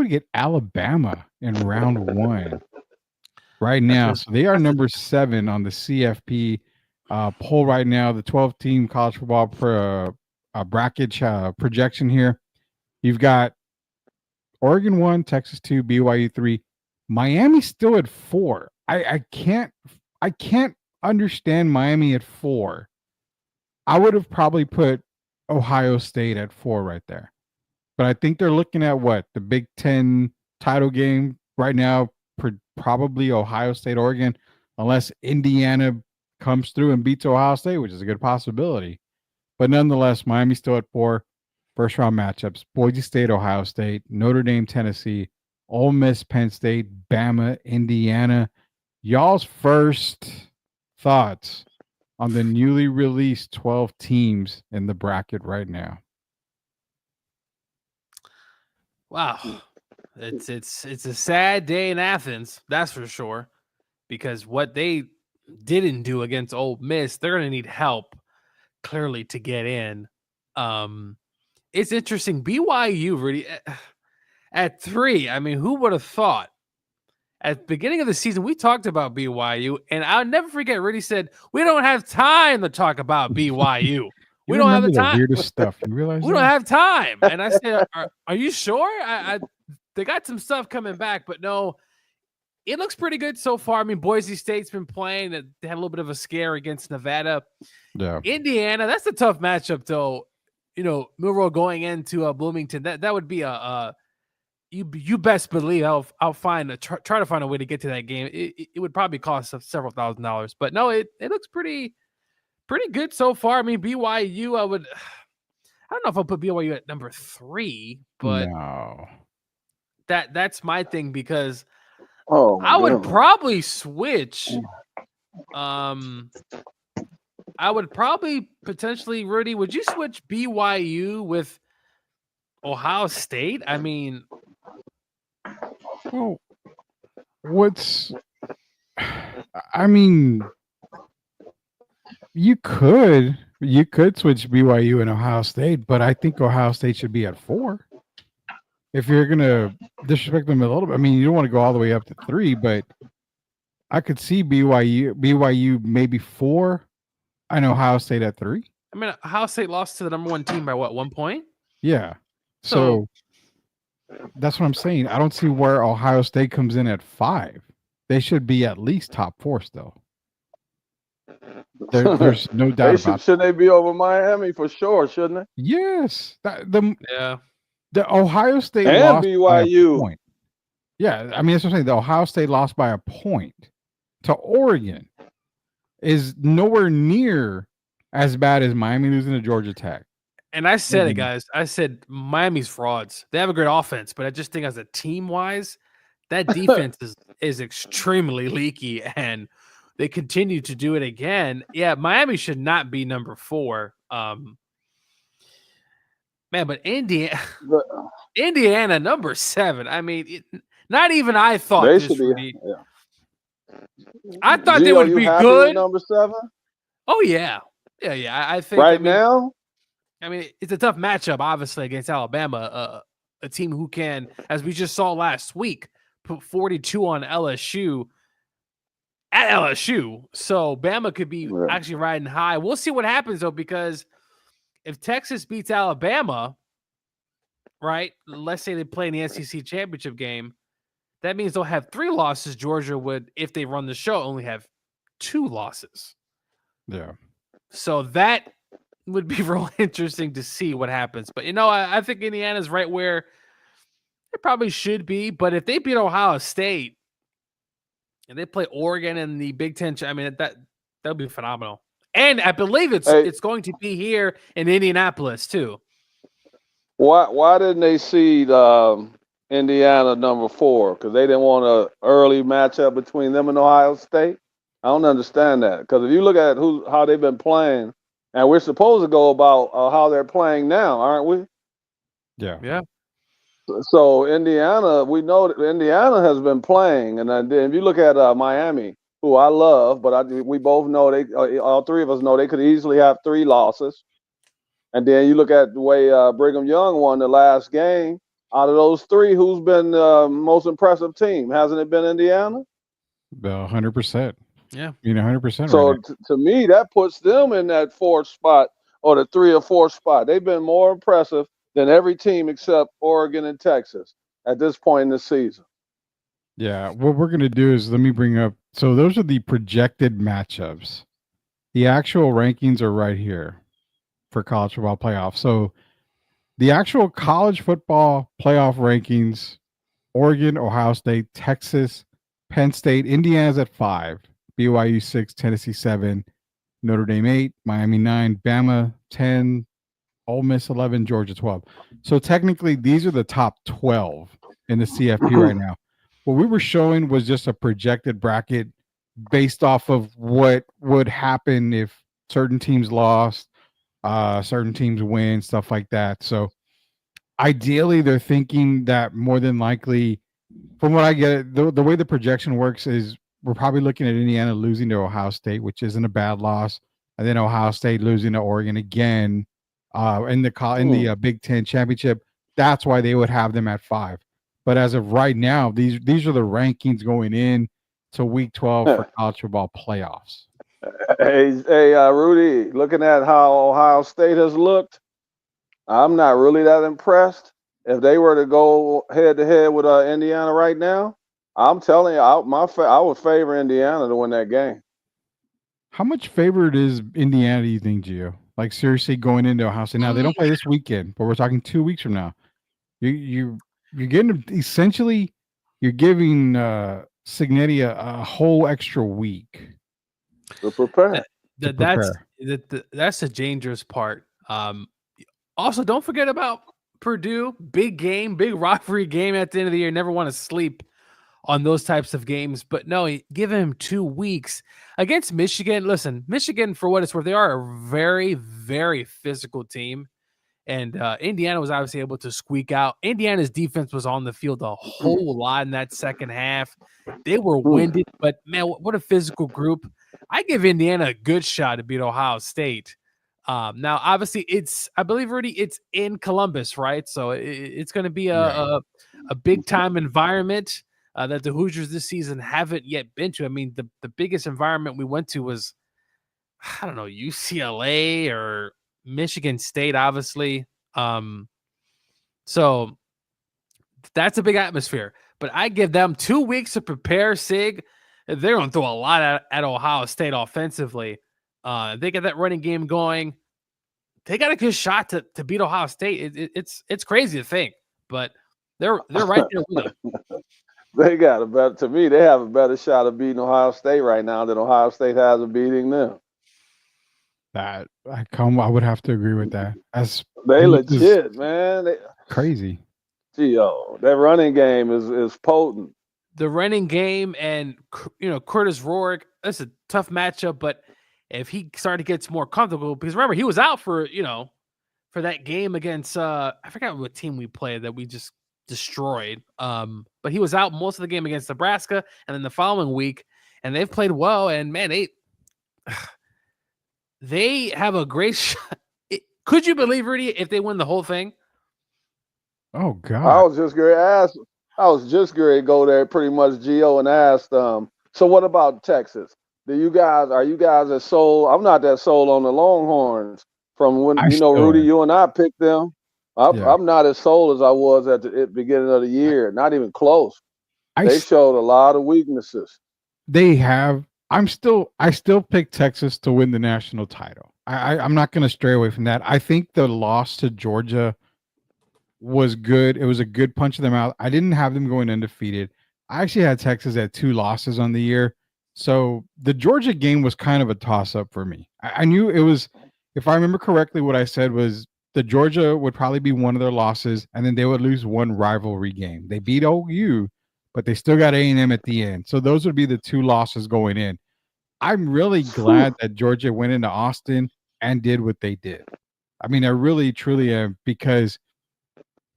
get Alabama in round 1 right now? So they are number 7 on the CFP poll right now. The 12-team college football bracket projection here. You've got Oregon 1, Texas 2, BYU 3, Miami still at 4. I can't understand Miami at 4. I would have probably put Ohio State at 4 right there. But I think they're looking at the Big Ten title game right now, probably Ohio State, Oregon, unless Indiana comes through and beats Ohio State, which is a good possibility. But nonetheless, Miami's still at 4. First round matchups: Boise State, Ohio State, Notre Dame, Tennessee, Ole Miss, Penn State, Bama, Indiana. Y'all's first thoughts on the newly released 12 teams in the bracket right now? Wow. It's a sad day in Athens, that's for sure, because what they didn't do against Ole Miss, they're going to need help clearly to get in. It's interesting. BYU really at 3. I mean, who would have thought? At the beginning of the season, we talked about BYU, and I'll never forget. Rudy said, "We don't have time to talk about BYU. We don't have the time." Weirdest stuff. You realize we don't have time. And I said, "Are you sure?" They got some stuff coming back, but no, it looks pretty good so far. I mean, Boise State's been playing. They had a little bit of a scare against Nevada. Yeah, Indiana. That's a tough matchup, though. Milroe going into Bloomington. That would be you best believe I'll try to find a way to get to that game. It would probably cost several $1,000s, but no, it looks pretty good so far. I mean, BYU, I don't know if I'll put BYU at number 3, but no. That's my thing, because I would probably switch. I would probably potentially, Rudy, would you switch BYU with Ohio State? I mean, well, You could switch BYU and Ohio State, but I think Ohio State should be at 4. If you're gonna disrespect them a little bit, I mean, you don't want to go all the way up to 3, but I could see BYU maybe 4, and Ohio State at 3. I mean, Ohio State lost to the number 1 team by what, 1 point? Yeah. So that's what I'm saying. I don't see where Ohio State comes in at 5. They should be at least top 4 still. There's no doubt about it. Shouldn't they be over Miami for sure, shouldn't they? Yes. Yeah. The Ohio State and lost BYU. by a point. Yeah, I mean, that's what I'm saying. The Ohio State lost by a point to Oregon is nowhere near as bad as Miami losing to Georgia Tech. And I said it, guys. I said Miami's frauds. They have a great offense, but I just think as a team-wise, that defense is extremely leaky, and they continue to do it again. Yeah, Miami should not be number 4. Man, but Indiana number 7. I mean, not even I thought they this should would be. be. I thought they would be good. Number 7. Oh yeah. I think now. I mean, it's a tough matchup, obviously, against Alabama, a team who can, as we just saw last week, put 42 on LSU at LSU. So Bama could be actually riding high. We'll see what happens, though, because if Texas beats Alabama, right, let's say they play in the SEC championship game, that means they'll have 3 losses. Georgia would, if they run the show, only have 2 losses. Yeah. So that would be real interesting to see what happens. But, I think Indiana's right where it probably should be. But if they beat Ohio State and they play Oregon in the Big Ten, I mean, that would be phenomenal. And I believe it's going to be here in Indianapolis, too. Why didn't they seed Indiana number 4? Because they didn't want an early matchup between them and Ohio State? I don't understand that. Because if you look at how they've been playing, and we're supposed to go about how they're playing now, aren't we? Yeah. So Indiana, we know that Indiana has been playing, and then if you look at Miami, who I love, but we both know all 3 of us know they could easily have 3 losses. And then you look at the way Brigham Young won the last game. Out of those 3, who's been the most impressive team? Hasn't it been Indiana? 100%. Yeah. 100%. So right to me, that puts them in that 4th spot or the 3 or 4th spot. They've been more impressive than every team except Oregon and Texas at this point in the season. Yeah. What we're going to do is let me bring up. So those are the projected matchups. The actual rankings are right here for college football playoffs. So the actual college football playoff rankings, Oregon, Ohio State, Texas, Penn State, Indiana's at 5, BYU 6, Tennessee 7, Notre Dame 8, Miami 9, Bama 10, Ole Miss 11, Georgia 12. So technically, these are the top 12 in the CFP right now. What we were showing was just a projected bracket based off of what would happen if certain teams lost, certain teams win, stuff like that. So ideally, they're thinking that more than likely, from what I get, the way the projection works is we're probably looking at Indiana losing to Ohio State, which isn't a bad loss, and then Ohio State losing to Oregon again in the Big Ten championship. That's why they would have them at 5. But as of right now, these are the rankings going in to Week 12 for college football playoffs. Hey, Rudy, looking at how Ohio State has looked, I'm not really that impressed. If they were to go head-to-head with Indiana right now, I'm telling you, I would favor Indiana to win that game. How much favored is Indiana, do you think, Gio? Like, seriously, going into Ohio State? Now, they don't play this weekend, but we're talking 2 weeks from now. You're getting, essentially, you're giving Cignetti a whole extra week to prepare. That's the dangerous part. Also, don't forget about Purdue. Big game, big rivalry game at the end of the year. Never want to sleep on those types of games. But no, give him 2 weeks against Michigan. Listen, Michigan, for what it's worth, they are a very, very physical team. And Indiana was obviously able to squeak out. Indiana's defense was on the field a whole lot in that second half. They were winded, but man, what a physical group. I give Indiana a good shot to beat Ohio State. Now, obviously, I believe, Rudy, it's in Columbus, right? So it's going to be a big time environment that the Hoosiers this season haven't yet been to. I mean, the biggest environment we went to was, I don't know, UCLA or Michigan State, obviously. So that's a big atmosphere. But I give them 2 weeks to prepare, Sig. They're going to throw a lot at Ohio State offensively. They get that running game going. They got a good shot to beat Ohio State. It's crazy to think, but they're right there with them. They got they have a better shot of beating Ohio State right now than Ohio State has of beating them. I would have to agree with that. They legit, man. Crazy. Gio, that running game is potent. The running game and Curtis Rourke, that's a tough matchup, but if he gets more comfortable, because remember he was out for that game against I forgot what team we played that we just destroyed. But he was out most of the game against Nebraska, and then the following week, and they've played well. And man, they have a great shot. Could you believe, Rudy, if they win the whole thing? Oh God! I was just going to go there pretty much, Gio, and ask so what about Texas? Are you guys as sold? I'm not that sold on the Longhorns from when Rudy, you and I picked them. I'm not as sold as I was at the beginning of the year. Not even close. They showed a lot of weaknesses. They have. I still pick Texas to win the national title. I'm not going to stray away from that. I think the loss to Georgia was good. It was a good punch of them out. I didn't have them going undefeated. I actually had Texas at 2 losses on the year. So the Georgia game was kind of a toss-up for me. I knew it was, if I remember correctly, what I said was the Georgia would probably be one of their losses, and then they would lose one rivalry game. They beat OU, but they still got A&M at the end. So those would be the 2 losses going in. I'm really glad that Georgia went into Austin and did what they did. I mean, I really, truly am, because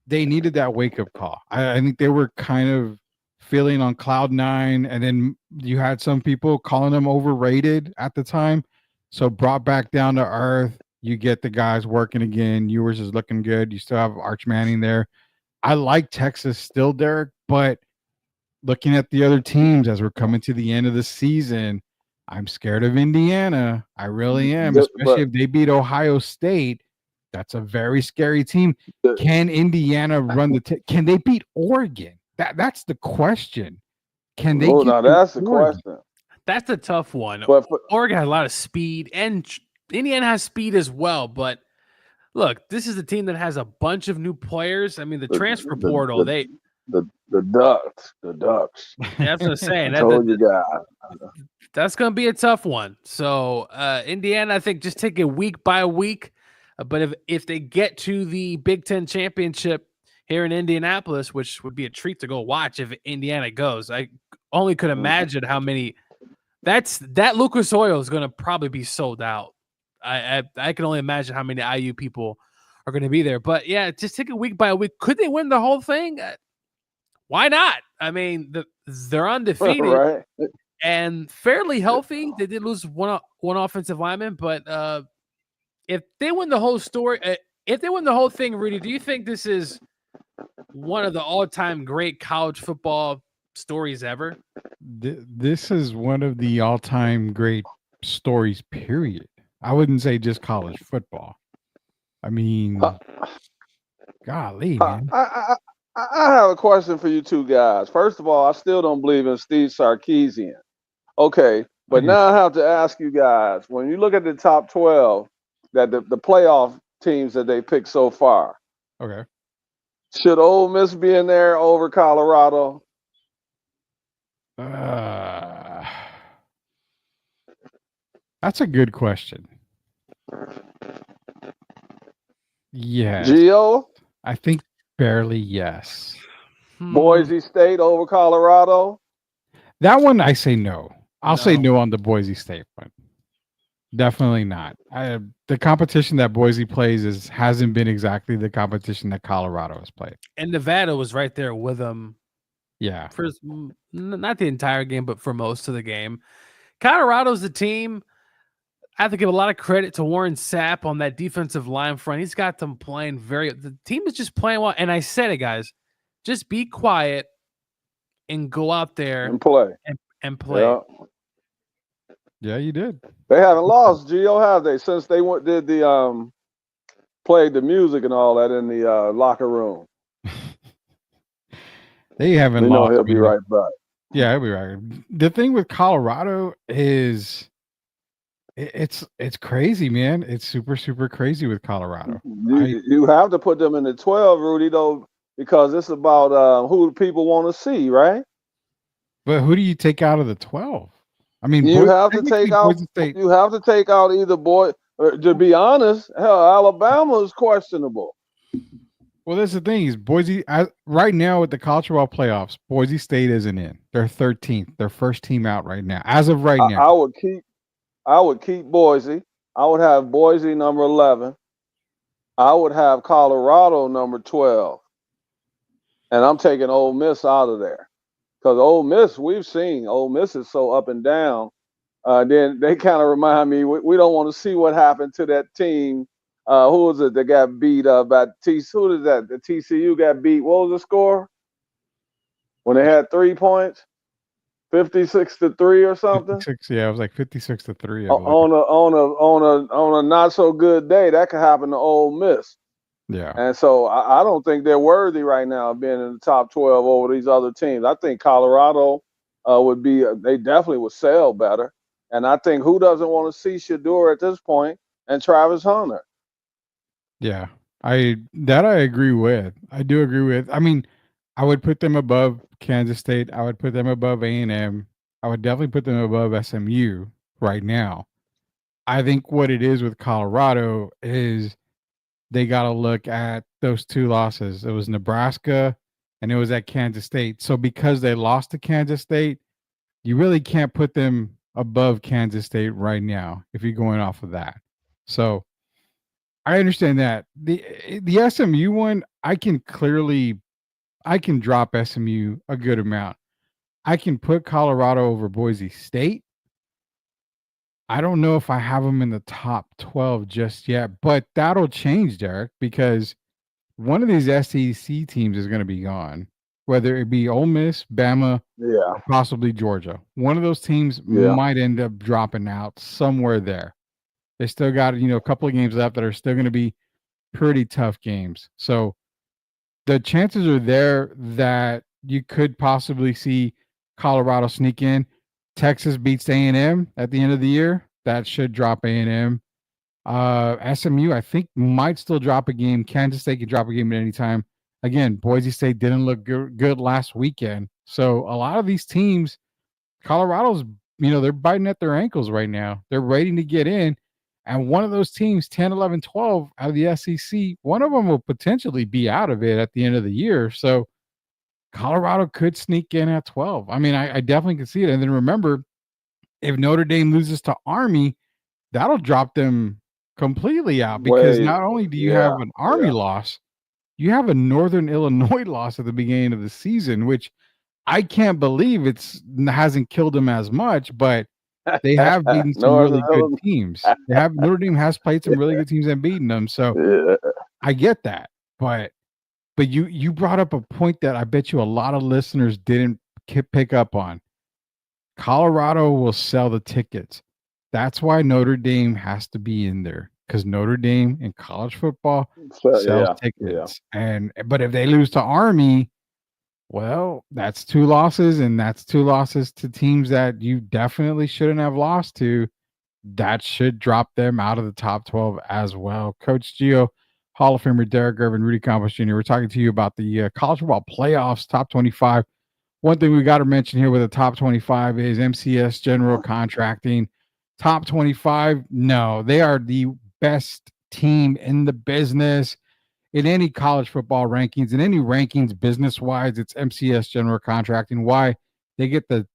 they needed that wake-up call. I think they were kind of feeling on cloud 9, and then you had some people calling them overrated at the time. So brought back down to earth. You get the guys working again. Ewers is looking good. You still have Arch Manning there. I like Texas still, Derek, but looking at the other teams as we're coming to the end of the season, I'm scared of Indiana. I really am, especially if they beat Ohio State. That's a very scary team. Can Indiana run can they beat Oregon? That's the question. Can they? Oh, now that's the question. That's a tough one. But Oregon has a lot of speed, and Indiana has speed as well. But look, this is a team that has a bunch of new players. I mean, the transfer portal. The Ducks. That's what I'm saying. That's going to be a tough one. So Indiana, I think, just take it week by week. But if they get to the Big Ten championship here in Indianapolis, which would be a treat to go watch if Indiana goes, I only could imagine how many. That Lucas Oil is going to probably be sold out. I can only imagine how many IU people are going to be there. But yeah, just take it week by week. Could they win the whole thing? Why not? I mean, they're undefeated right. and fairly healthy. They did lose one offensive lineman, but if they win the whole thing, Rudy, do you think this is one of the all-time great college football stories ever? This is one of the all-time great stories, period. I wouldn't say just college football. I mean, golly, man. I have a question for you two guys. First of all, I still don't believe in Steve Sarkisian. Okay, but now I have to ask you guys, when you look at the top 12, that the playoff teams that they picked so far. Okay. Should Ole Miss be in there over Colorado? That's a good question. Yeah. Gio? I think barely yes. Boise State over Colorado? That one I say no. I'll say no on the Boise State one. Definitely not. The competition that Boise plays hasn't been exactly the competition that Colorado has played. And Nevada was right there with them. Yeah. For not the entire game, but for most of the game. Colorado's the team. I have to give a lot of credit to Warren Sapp on that defensive line front. He's got them playing the team is just playing well. And I said it, guys, just be quiet and go out there and play. And play. Yeah, you did. They haven't lost, Gio, have they? Since they did the played the music and all that in the locker room. They haven't lost. He'll be right back. Yeah, he'll be right. The thing with Colorado is it's crazy, man. It's super, super crazy with Colorado. You have to put them in the 12, Rudy, though, because it's about who people want to see, right? But who do you take out of the 12? I mean, you have to take out. You have to take out either boy. To be honest, hell, Alabama is questionable. Well, that's the thing is Boise right now with the college football playoffs. Boise State isn't in. They're 13th. They're first team out right now. As of right now, I would keep Boise. I would have Boise number 11. I would have Colorado number 12, and I'm taking Ole Miss out of there. Because Ole Miss, we've seen Ole Miss is so up and down. Then they kind of remind me, we don't want to see what happened to that team. Who was it that got beat up at TCU? Who did that? The TCU got beat. What was the score? When they had 3 points? 56-3 or something? 56, yeah, it was like 56-3. On a not so good day, that could happen to Ole Miss. Yeah. And so I don't think they're worthy right now of being in the top 12 over these other teams. I think Colorado they definitely would sell better. And I think who doesn't want to see Shedeur at this point and Travis Hunter? Yeah, I agree with. I do agree with. I mean, I would put them above Kansas State. I would put them above A&M. I would definitely put them above SMU right now. I think what it is with Colorado is they got to look at those 2 losses. It was Nebraska and it was at Kansas State. So because they lost to Kansas State, you really can't put them above Kansas State right now if you're going off of that. So I understand that. The SMU one, I can drop SMU a good amount. I can put Colorado over Boise State. I don't know if I have them in the top 12 just yet, but that'll change, Derek, because one of these SEC teams is going to be gone, whether it be Ole Miss, Bama, or possibly Georgia. One of those teams might end up dropping out somewhere there. They still got, a couple of games left that are still going to be pretty tough games. So the chances are there that you could possibly see Colorado sneak in. Texas beats A&M at the end of the year. That should drop A&M. SMU, I think, might still drop a game. Kansas State can drop a game at any time. Again, Boise State didn't look good last weekend. So a lot of these teams, Colorado's, they're biting at their ankles right now. They're waiting to get in. And one of those teams, 10, 11, 12 out of the SEC, one of them will potentially be out of it at the end of the year. So Colorado could sneak in at 12. I mean, I definitely can see it. And then remember, if Notre Dame loses to Army, that'll drop them completely out because not only do you have an Army loss, you have a Northern Illinois loss at the beginning of the season, which I can't believe hasn't killed them as much, but they have beaten some really good teams. Notre Dame has played some really good teams and beaten them. So I get that. But you brought up a point that I bet you a lot of listeners didn't pick up on. Colorado will sell the tickets. That's why Notre Dame has to be in there, because Notre Dame in college football sells tickets. But if they lose to Army, well, that's 2 losses, and that's 2 losses to teams that you definitely shouldn't have lost to. That should drop them out of the top 12 as well. Coach Gio, Hall of Famer Derek Irvin, Rudy Campos Jr., we're talking to you about the college football playoffs, top 25. One thing we got to mention here with the top 25 is MCS General Contracting. Top 25, no, they are the best team in the business. In any college football rankings, in any rankings business-wise, it's MCS General Contracting. Why? They get the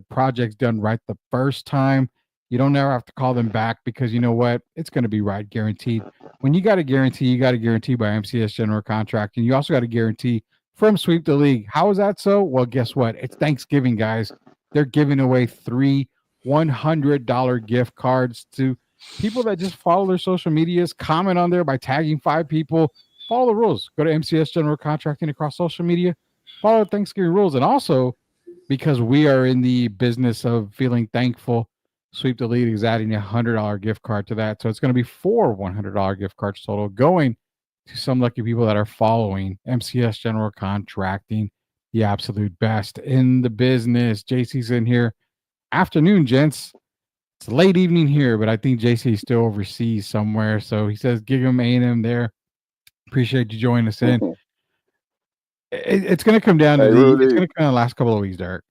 projects done right the first time. You don't ever have to call them back because you know what? It's going to be right, guaranteed. When you got a guarantee, you got a guarantee by MCS General Contracting. You also got a guarantee from Sweep the League. How is that so? Well, guess what? It's Thanksgiving, guys. They're giving away 3 $100 gift cards to people that just follow their social medias, comment on there by tagging 5 people. Follow the rules. Go to MCS General Contracting across social media. Follow the Thanksgiving rules. And also, because we are in the business of feeling thankful, Sweep the Lead is adding a $100 gift card to that. So it's going to be 4 $100 gift cards total going to some lucky people that are following MCS General Contracting, the absolute best in the business. JC's in here. Afternoon, gents. It's late evening here, but I think JC is still overseas somewhere. So he says, gig him A&M there. Appreciate you joining us in. It's going to come down to it's going to come in the last couple of weeks, Derek.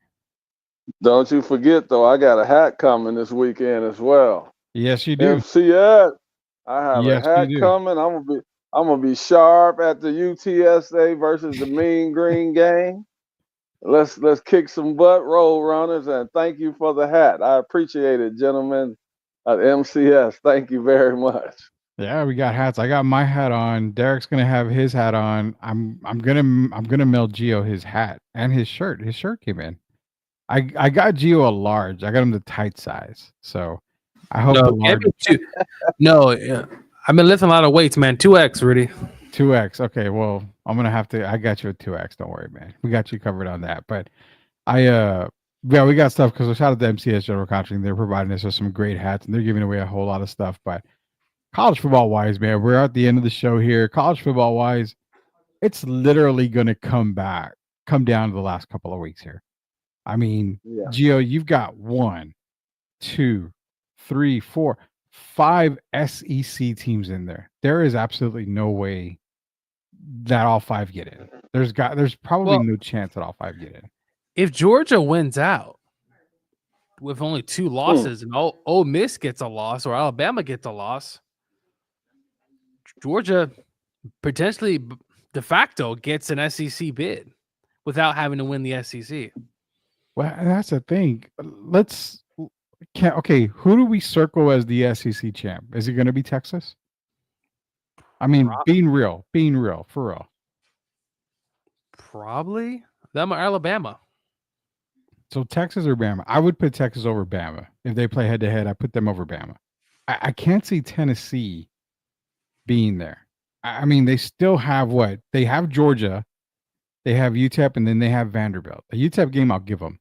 Don't you forget, though, I got a hat coming this weekend as well. Yes, you do. MCS. I have a hat coming. I'm gonna be sharp at the UTSA versus the Mean Green game. Let's kick some butt, roll runners, and thank you for the hat. I appreciate it, gentlemen at MCS. Thank you very much. Yeah, we got hats. I got my hat on. Derek's gonna have his hat on. I'm gonna mail Gio his hat and his shirt. His shirt came in. I got Gio a large. I got him the tight size. So I hope the large. I've been lifting a lot of weights, man. 2X, Rudy. 2X. Okay, well, I'm gonna have to. I got you a 2X. Don't worry, man. We got you covered on that. But we got stuff because shout out to MCS General Contracting. They're providing us with some great hats and they're giving away a whole lot of stuff. But college football wise, man, we're at the end of the show here. College football wise, it's literally gonna come down to the last couple of weeks here. I mean, Gio, you've got 1, 2, 3, 4, 5 SEC teams in there. There is absolutely no way that all 5 get in. There's probably no chance that all 5 get in. If Georgia wins out with only 2 losses and Ole Miss gets a loss or Alabama gets a loss, Georgia potentially de facto gets an SEC bid without having to win the SEC. Well, that's the thing. Who do we circle as the SEC champ? Is it going to be Texas? I mean, being real, for real. Probably them or Alabama. So Texas or Bama? I would put Texas over Bama. If they play head-to-head, I put them over Bama. I can't see Tennessee being there. I mean, they still have what? They have Georgia, they have UTEP, and then they have Vanderbilt. The UTEP game, I'll give them.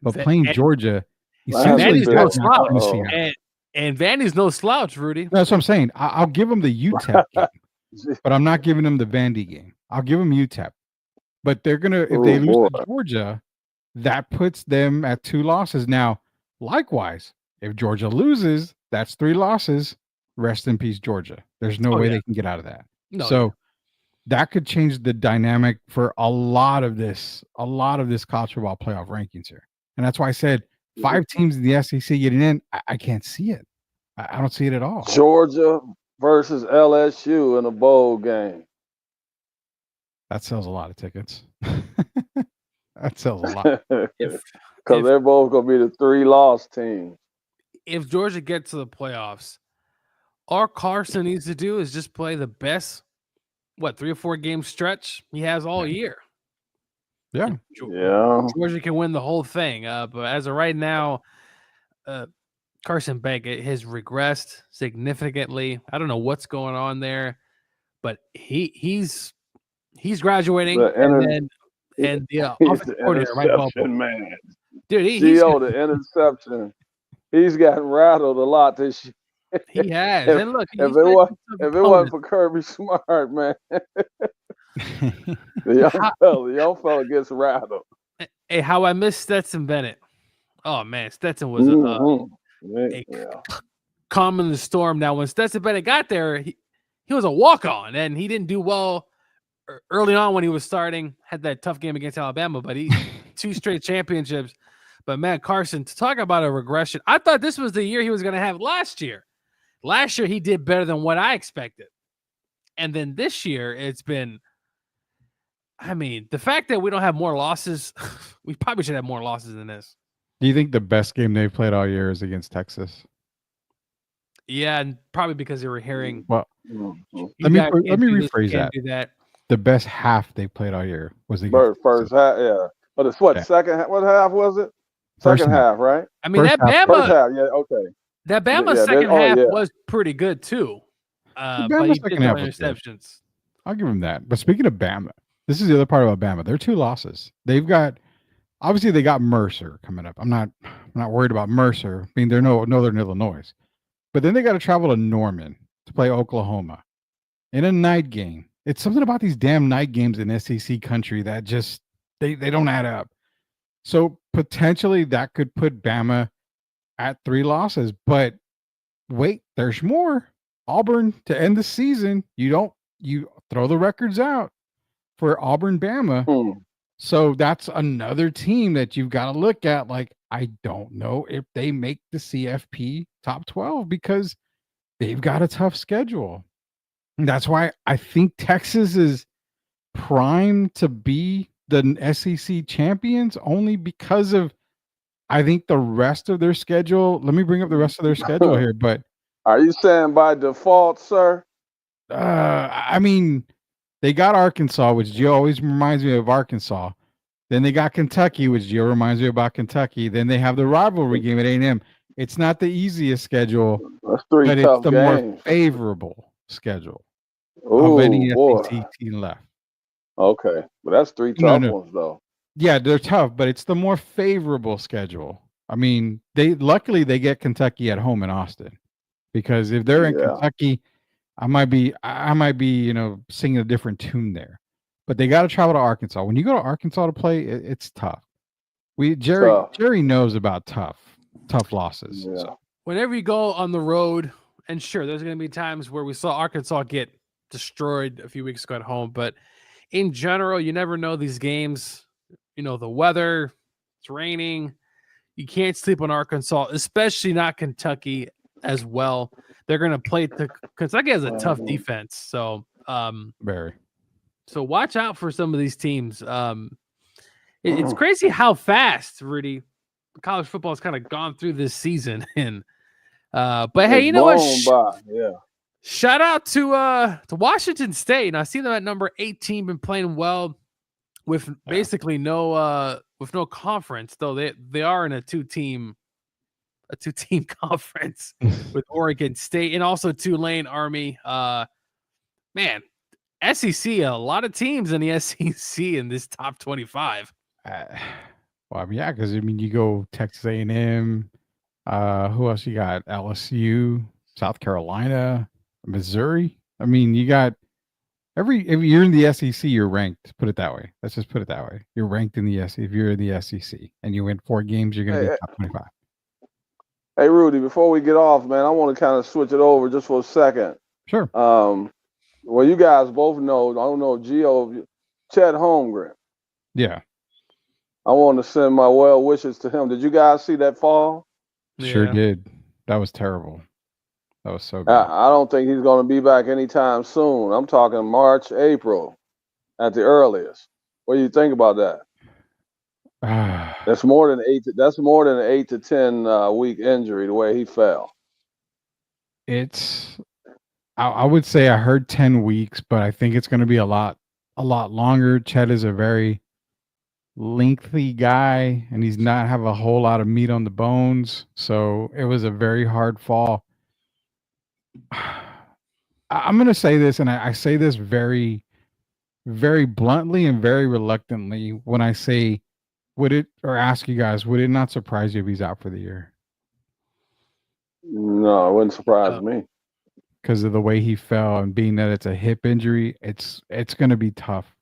But playing Georgia, Vandy's no slouch. And Vandy's no slouch, Rudy. That's what I'm saying. I'll give them the UTEP game, but I'm not giving them the Vandy game. I'll give them UTEP. But they're going to, if they lose to Georgia, that puts them at 2 losses. Now, likewise, if Georgia loses, that's 3 losses. Rest in peace, Georgia. There's no way they can get out of that. That could change the dynamic for a lot of this college football playoff rankings here. And that's why I said 5 teams in the SEC getting in. I can't see it. I don't see it at all. Georgia versus LSU in a bowl game. That sells a lot of tickets. That sells a lot. Because they're both going to be the 3-loss teams. If Georgia gets to the playoffs, all Carson needs to do is just play the best, 3 or 4 game stretch he has all year. Yeah. Georgia can win the whole thing. But as of right now, Carson Beck has regressed significantly. I don't know what's going on there, but he's graduating. And the offensive coordinator, Mike Bobo. Man. Dude, the interception. He's gotten rattled a lot this year. He has. If, and look, if it wasn't for Kirby Smart, man. The young fella gets rattled. Hey, how I missed Stetson Bennett. Oh man, Stetson was calm in the storm. Now, when Stetson Bennett got there, he was a walk-on, and he didn't do well early on when he was starting. Had that tough game against Alabama, but he 2 straight championships. But man, Carson, to talk about a regression, I thought this was the year he was going to have last year. Last year, he did better than what I expected. And then this year, it's been, I mean, the fact that we don't have more losses, we probably should have more losses than this. Do you think the best game they've played all year is against Texas? Yeah, and probably because they were hearing. Well, let me rephrase that. The best half they played all year was against first half, yeah. But it's what, second half? What half was it? Second half, right? I mean, First that half. First Bama, half, yeah, okay. that Bama Yeah, second oh, half yeah. was pretty good too. Bama But he second did half throw was good. interceptions. I'll give him that. But speaking of Bama, this is the other part about Bama. They're 2 losses. They've got obviously they got Mercer coming up. I'm not worried about Mercer. I mean, they're Northern Illinois. But then they got to travel to Norman to play Oklahoma in a night game. It's something about these damn night games in SEC country that just they don't add up. So potentially that could put Bama at 3 losses. But wait, there's more. Auburn to end the season. You throw the records out for Auburn, Bama. So that's another team that you've got to look at. Like, I don't know if they make the CFP top 12 because they've got a tough schedule. And that's why I think Texas is primed to be the SEC champions only because of, I think, the rest of their schedule. Let me bring up the rest of their schedule here. But are you saying by default, sir? I mean, they got Arkansas, which Gio always reminds me of Arkansas. Then they got Kentucky, which Gio reminds me about Kentucky. Then they have the rivalry game at A&M. It's not the easiest schedule, That's 3 but tough it's the games. more favorable schedule Ooh, of any boy. SEC team left. Okay, but that's 3 tough ones, though. Yeah, they're tough, but it's the more favorable schedule. I mean, luckily they get Kentucky at home in Austin, because if they're in Kentucky, I might be singing a different tune there. But they got to travel to Arkansas. When you go to Arkansas to play, it's tough. Jerry knows about tough losses. Yeah. So. Whenever you go on the road, and sure, there's going to be times where we saw Arkansas get destroyed a few weeks ago at home, but in general, you never know these games. The weather, it's raining. You can't sleep on Arkansas, especially not Kentucky as well. They're going to play Kentucky has a tough defense. So, very. So watch out for some of these teams. It's crazy how fast, Rudy, college football has kind of gone through this season. And but hey, you know what? Shout out to Washington State. And I see them at number 18, been playing well with basically no conference, though they are in a two-team conference with Oregon State and also Tulane, Army. Man, SEC, a lot of teams in the SEC in this top 25. Because you go Texas A&M. Who else you got? LSU, South Carolina, Missouri. I mean, you got if you're in the SEC, you're ranked. Put it that way. Let's just put it that way. You're ranked in the SEC. If you're in the SEC and you win 4 games, you're going to be top 25. Hey, Rudy, before we get off, man, I want to kind of switch it over just for a second. Sure. Well, you guys both know, I don't know, Gio, Chet Holmgren. Yeah. I want to send my well wishes to him. Did you guys see that fall? Sure did. That was terrible. That was so good. I don't think he's going to be back anytime soon. I'm talking March, April at the earliest. What do you think about that? That's more than an 8 to 10 week injury the way he fell. I would say I heard 10 weeks, but I think it's going to be a lot longer. Chet is a very lengthy guy, and he's not have a whole lot of meat on the bones. So it was a very hard fall. I'm going to say this, and I say this very, very bluntly and very reluctantly when I say, ask you guys, would it not surprise you if he's out for the year? No, it wouldn't surprise me. Because of the way he fell, and being that it's a hip injury, it's going to be tough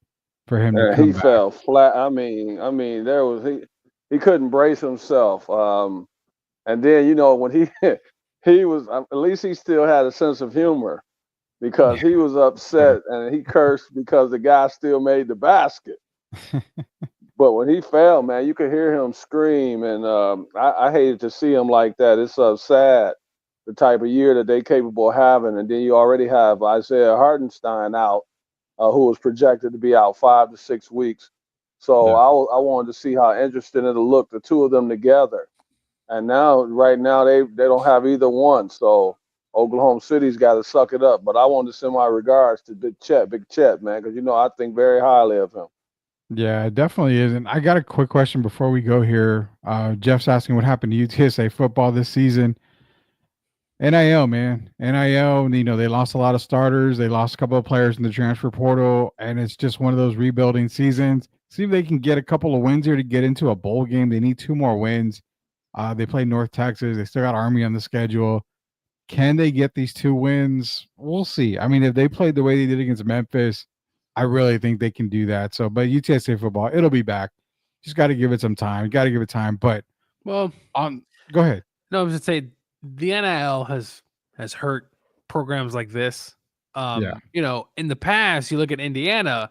for him to come back. Fell flat. I mean, there was he couldn't brace himself. And then when he was, at least he still had a sense of humor, because he was upset and he cursed because the guy still made the basket. But when he fell, man, you could hear him scream, and I hated to see him like that. It's sad. The type of year that they're capable of having. And then you already have Isaiah Hartenstein out, who was projected to be out 5 to 6 weeks. So I wanted to see how interesting it'll look, the two of them together. And right now, they don't have either one. So Oklahoma City's got to suck it up. But I wanted to send my regards to Big Chet, man, because, I think very highly of him. Yeah, it definitely is. And I got a quick question before we go here. Jeff's asking what happened to UTSA football this season. NIL, man. NIL, they lost a lot of starters. They lost a couple of players in the transfer portal, and it's just one of those rebuilding seasons. See if they can get a couple of wins here to get into a bowl game. They need 2 more wins. They play North Texas. They still got Army on the schedule. Can they get these 2 wins? We'll see. I mean, if they played the way they did against Memphis, I really think they can do that. So, but UTSA football, it'll be back. Just got to give it some time. Got to give it time. But go ahead. No, I was just say the NIL has hurt programs like this. In the past, you look at Indiana.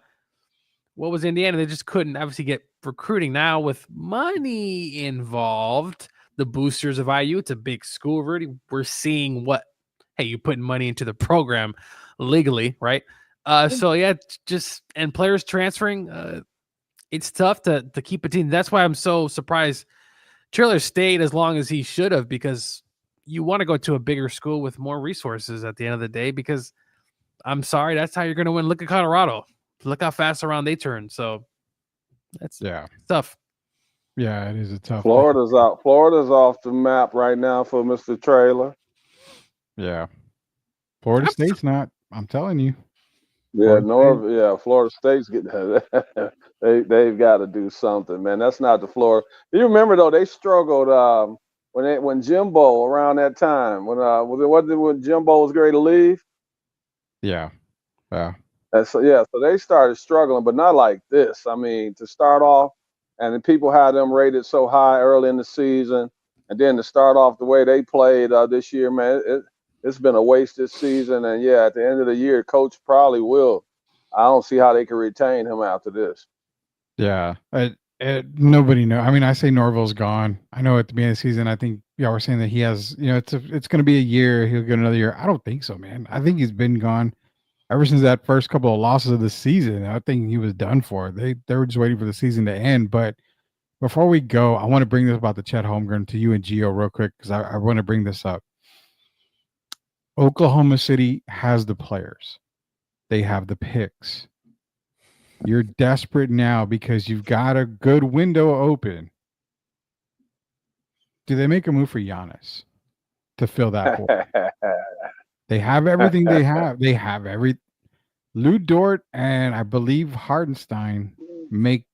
What was Indiana? They just couldn't obviously get recruiting. Now with money involved, the boosters of IU, it's a big school, Rudy. We're seeing you putting money into the program legally, right? So yeah, and players transferring, it's tough to keep a team. That's why I'm so surprised Traylor stayed as long as he should have, because you want to go to a bigger school with more resources at the end of the day, because I'm sorry, that's how you're going to win. Look at Colorado. Look how fast around they turn. So that's tough. Yeah, it is a tough. Florida's out. Florida's off the map right now for Mr. Traylor. Yeah. Florida State's not. I'm telling you. Yeah, Florida State's getting they've got to do something, man. That's not the Florida. You remember though, they struggled when Jimbo around that time when Jimbo was ready to leave. Yeah. So they started struggling, but not like this. I mean, to start off, and then people had them rated so high early in the season, and then to start off the way they played this year, man, it's been a wasted season. And at the end of the year, coach probably will. I don't see how they can retain him after this. Yeah, nobody knows. I mean, I say Norville's gone. I know at the beginning of the season, I think y'all were saying that he has, it's going to be a year. He'll get another year. I don't think so, man. I think he's been gone ever since that first couple of losses of the season. I think he was done for. They were just waiting for the season to end. But before we go, I want to bring this about the Chet Holmgren to you and Gio real quick, because I want to bring this up. Oklahoma City has the players. They have the picks. You're desperate now because you've got a good window open. Do they make a move for Giannis to fill that hole? They have everything they have. They have Lou Dort and I believe Hartenstein make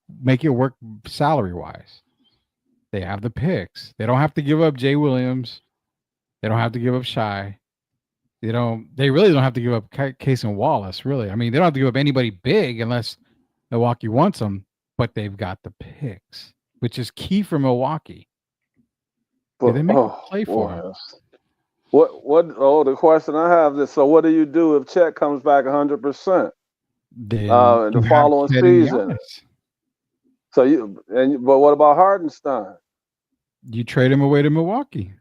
it work salary-wise. They have the picks. They don't have to give up Jay Williams. They don't have to give up Shai. They really don't have to give up Case and Wallace, really. I mean, they don't have to give up anybody big unless Milwaukee wants them, but they've got the picks, which is key for Milwaukee. Do they make a play for him? The question I have is, so what do you do if Chet comes back 100% in the following season? But what about Hartenstein? You trade him away to Milwaukee.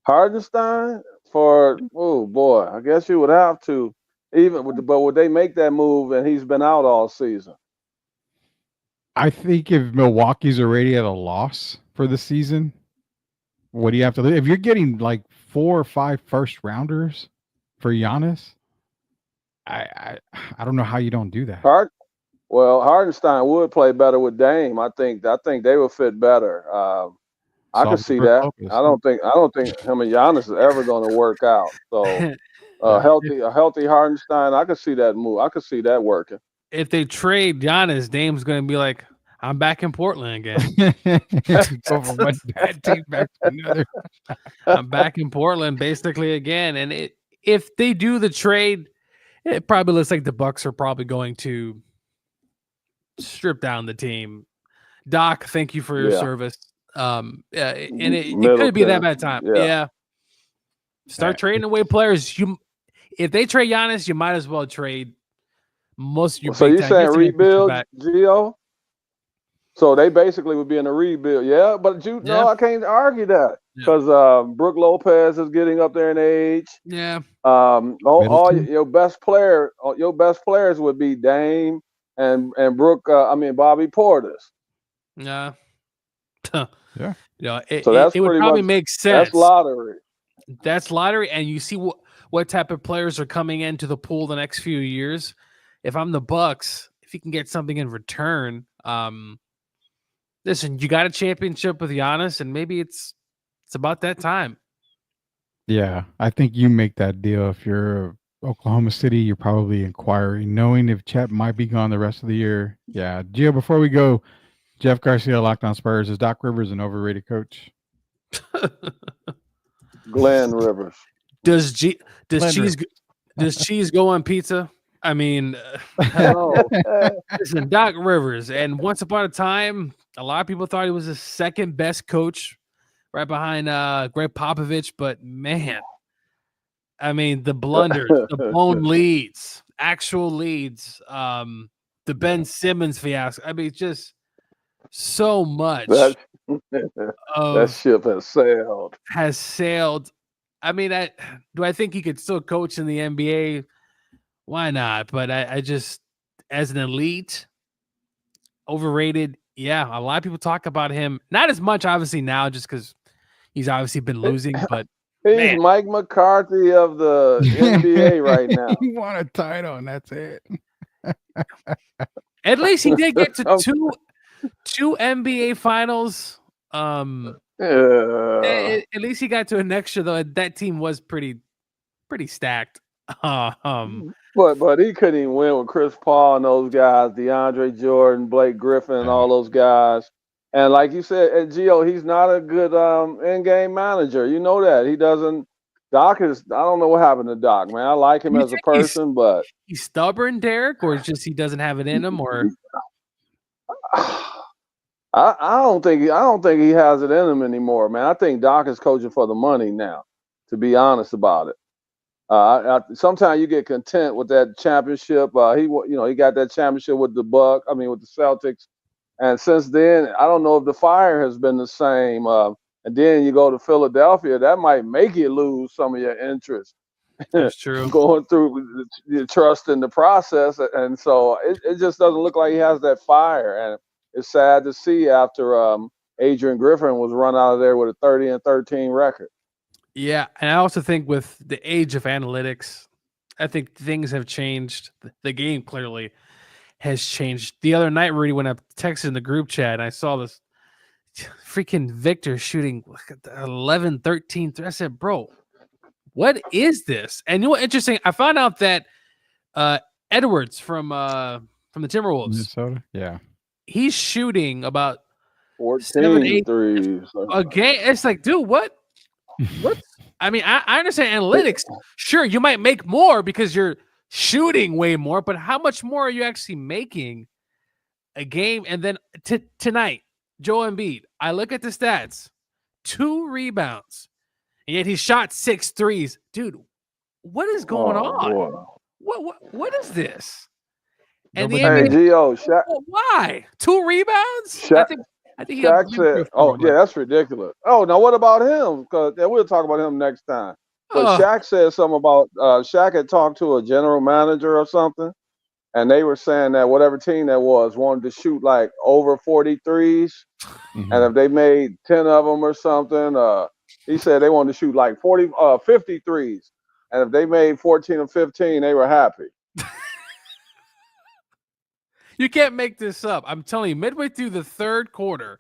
Hartenstein I guess you would have to, but would they make that move and he's been out all season? I think if Milwaukee's already at a loss for the season, what do you have to do? If you're getting like 4 or 5 first rounders for Giannis, I don't know how you don't do that. Hartenstein would play better with Dame. I think they would fit better. I can see that. Focus. I don't think him and Giannis is ever going to work out. So a healthy Hartenstein, I can see that move. I can see that working. If they trade Giannis, Dame's going to be like, I'm back in Portland again. Go from one bad team back to another. I'm back in Portland basically again. And if they do the trade, it probably looks like the Bucks are probably going to strip down the team. Doc, thank you for your service. And it could be that bad time. Yeah. Start trading away players. If they trade Giannis, you might as well trade most of your. So you're saying rebuild, Gio? So they basically would be in a rebuild. Yeah, but I can't argue that because Brook Lopez is getting up there in age. Yeah. All your best players would be Dame and Brook. Bobby Portis. Yeah. Yeah. So it would probably make sense. That's lottery. And you see what type of players are coming into the pool the next few years. If I'm the Bucks, if he can get something in return. Listen, you got a championship with Giannis, and maybe it's about that time. Yeah, I think you make that deal. If you're Oklahoma City, you're probably inquiring, knowing if Chet might be gone the rest of the year. Yeah, Gio, before we go, Jeff Garcia, Locked On Spurs. Is Doc Rivers an overrated coach? Glenn Rivers. Does cheese go on pizza? I mean, listen, Doc Rivers, and once upon a time, a lot of people thought he was the second best coach, right behind Greg Popovich. But man, I mean, the blunders, the blown leads, actual leads, the Ben Simmons fiasco. I mean, just so much. That ship has sailed. I mean, do I think he could still coach in the NBA? Why not? But I just, as an elite, overrated. Yeah, a lot of people talk about him. Not as much, obviously, now, just because he's obviously been losing. But he's Mike McCarthy of the NBA right now. He won a title, and that's it. At least he did get to two NBA finals. At least he got to an extra, though. That team was pretty stacked. But he couldn't even win with Chris Paul and those guys, DeAndre Jordan, Blake Griffin, and all those guys. And like you said, Gio, he's not a good in-game manager. You know that. He doesn't. Doc is. I don't know what happened to Doc, man. I like him as a person, but he's stubborn, Derek, or it's just he doesn't have it in him, or. I don't think he has it in him anymore, man. I think Doc is coaching for the money now, to be honest about it. Sometimes you get content with that championship. He got that championship with the Celtics, and since then, I don't know if the fire has been the same. And then you go to Philadelphia, that might make you lose some of your interest. That's true. Going through the trust in the process, and so it just doesn't look like he has that fire. And it's sad to see after Adrian Griffin was run out of there with a 30-13 record. Yeah, and I also think with the age of analytics, I think things have changed. The game clearly has changed. The other night, Rudy, when I texted in the group chat, and I saw this freaking Victor shooting 11, 13. I said, bro, what is this? And you know what? Interesting. I found out that Edwards from the Timberwolves, Minnesota, yeah, he's shooting about 14 threes a game. It's like, dude, what? I mean, I understand analytics. Sure, you might make more because you're shooting way more, but how much more are you actually making a game? And then tonight, Joel Embiid, I look at the stats, 2 rebounds, and yet he shot 6 threes. Dude, what is going on? Boy. What is this? And Shaq, why 2 rebounds? I think Shaq said, that's ridiculous. Oh, now what about him? Because we'll talk about him next time. But Shaq said something about Shaq had talked to a general manager or something, and they were saying that whatever team that was wanted to shoot like over 43s, and if they made 10 of them or something, he said they wanted to shoot like 53s, and if they made 14 or 15, they were happy. You can't make this up. I'm telling you, midway through the third quarter,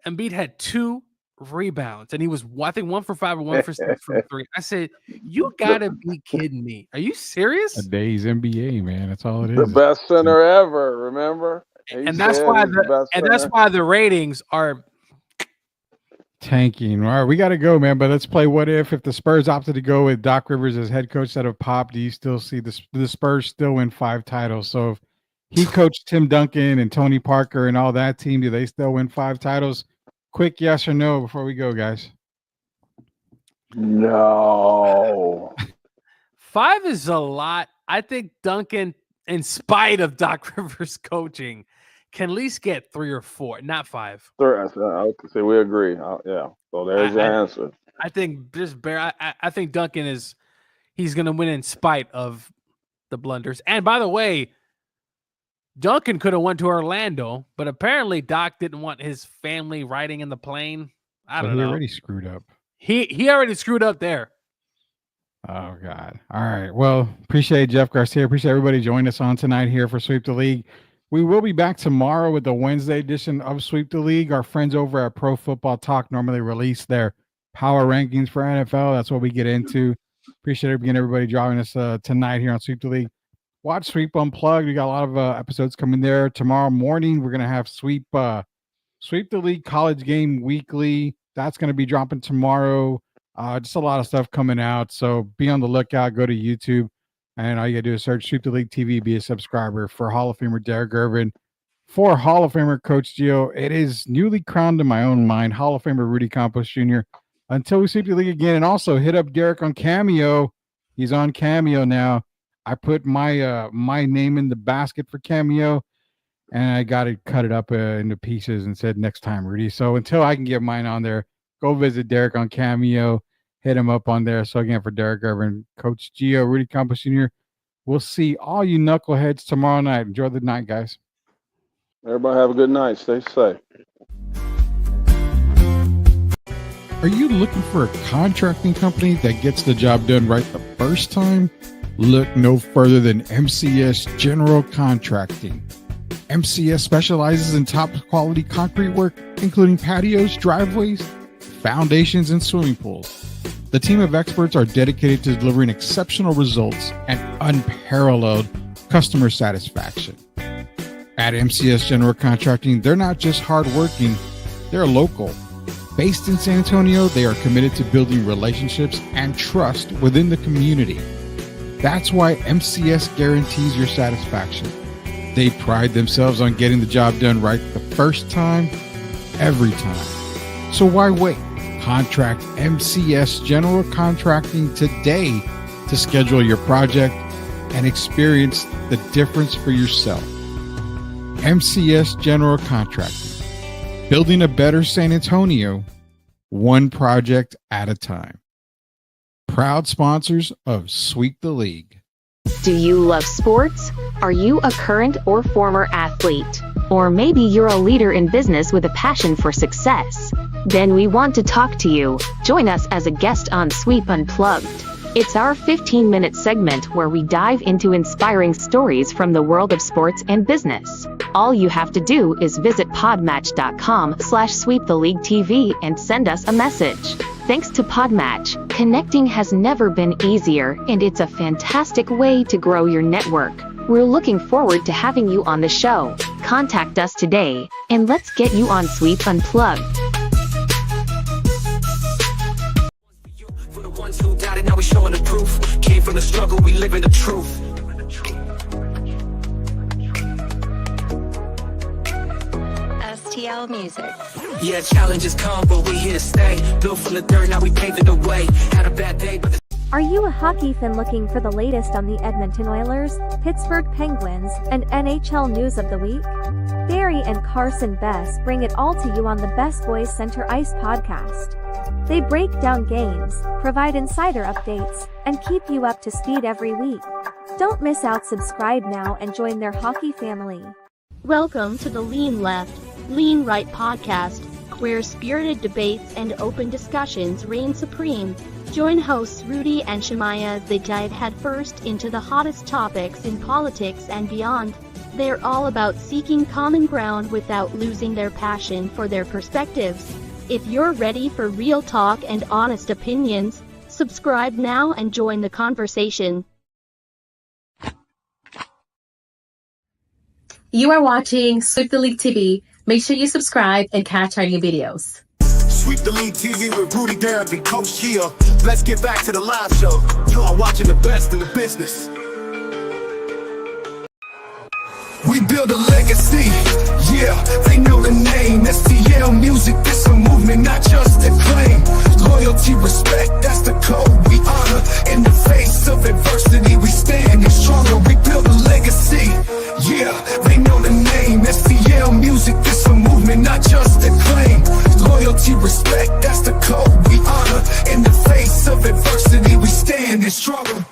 Embiid had 2 rebounds, and he was, I think, 1 for 5 or 1 for 6 from 3. I said, you gotta be kidding me. Are you serious? A day's NBA, man. That's all it is. The best center ever, remember? And that's why the ratings are tanking. All right, we got to go, man. But let's play what if the Spurs opted to go with Doc Rivers as head coach instead of Pop. Do you still see the Spurs still win 5 titles? So if he coached Tim Duncan and Tony Parker and all that team, do they still win 5 titles? Quick yes or no before we go, guys. No. 5 is a lot. I think Duncan, in spite of Doc Rivers coaching, can at least get 3 or 4, not 5. Okay, we agree. Yeah. So there's your answer. I think I think Duncan he's going to win in spite of the blunders. And by the way, Duncan could have went to Orlando, but apparently Doc didn't want his family riding in the plane. I don't know. He already screwed up. He already screwed up there. Oh, God. All right. Well, appreciate Jeff Garcia. Appreciate everybody joining us on tonight here for Sweep the League. We will be back tomorrow with the Wednesday edition of Sweep the League. Our friends over at Pro Football Talk normally release their power rankings for NFL. That's what we get into. Appreciate everybody joining us tonight here on Sweep the League. Watch Sweep Unplugged. We got a lot of episodes coming there. Tomorrow morning, we're going to have Sweep the League College Game Weekly. That's going to be dropping tomorrow. Just a lot of stuff coming out. So be on the lookout. Go to YouTube. And all you got to do is search Sweep the League TV, be a subscriber. For Hall of Famer Derek Irvin, for Hall of Famer Coach Gio, it is newly crowned in my own mind, Hall of Famer Rudy Campos Jr. Until we sweep the league again. And also hit up Derek on Cameo. He's on Cameo now. I put my my name in the basket for Cameo, and I got to cut it up into pieces and said next time, Rudy. So until I can get mine on there, go visit Derek on Cameo. Hit him up on there. So again, for Derek Irvin, Coach Gio, Rudy Campos Jr., we'll see all you knuckleheads tomorrow night. Enjoy the night, guys. Everybody have a good night. Stay safe. Are you looking for a contracting company that gets the job done right the first time? Look no further than MCS General Contracting. MCS specializes in top quality concrete work, including patios, driveways, foundations, and swimming pools. The team of experts are dedicated to delivering exceptional results and unparalleled customer satisfaction. At MCS General Contracting, they're not just hardworking, they're local. Based in San Antonio, they are committed to building relationships and trust within the community. That's why MCS guarantees your satisfaction. They pride themselves on getting the job done right the first time, every time. So why wait? Contract MCS General Contracting today to schedule your project and experience the difference for yourself. MCS General Contracting, building a better San Antonio, one project at a time. Proud sponsors of Sweep the League. Do you love sports? Are you a current or former athlete? Or maybe you're a leader in business with a passion for success? Then we want to talk to you. Join us as a guest on Sweep Unplugged. It's our 15-minute segment where we dive into inspiring stories from the world of sports and business. All you have to do is visit podmatch.com/sweeptheleaguetv and send us a message. Thanks to Podmatch, connecting has never been easier, and it's a fantastic way to grow your network. We're looking forward to having you on the show. Contact us today, and let's get you on Sweep Unplugged. For the ones who doubted, now we're showing the proof. Came from the struggle, we live in the truth. STL Music. Yeah, challenges come, but we here to stay. Built from the dirt, now we paving the way. Had a bad day, but Are you a hockey fan looking for the latest on the Edmonton Oilers, Pittsburgh Penguins, and NHL news of the week? Barry and Carson Best bring it all to you on the Best Boys Center Ice podcast. They break down games, provide insider updates, and keep you up to speed every week. Don't miss out. Subscribe now and join their hockey family. Welcome to the Lean Left, Lean Right podcast, where spirited debates and open discussions reign supreme. Join hosts Rudy and Shemaya as they dive headfirst into the hottest topics in politics and beyond. They're all about seeking common ground without losing their passion for their perspectives. If you're ready for real talk and honest opinions, subscribe now and join the conversation. You are watching Sweep the League TV. Make sure you subscribe and catch our new videos. Sweep the League TV with Rudy, Derek, and Coach Gio. Let's get back to the live show. You are watching the best in the business. We build a legacy, yeah, they know the name. STL Music, this a movement, not just a claim. Loyalty, respect, that's the code we honor. In the face of adversity, we stand stronger. We build a legacy, yeah, they know the name. STL Music, this a movement, not just a claim. Loyalty, respect, that's the code we honor. In the face of adversity, we stand stronger.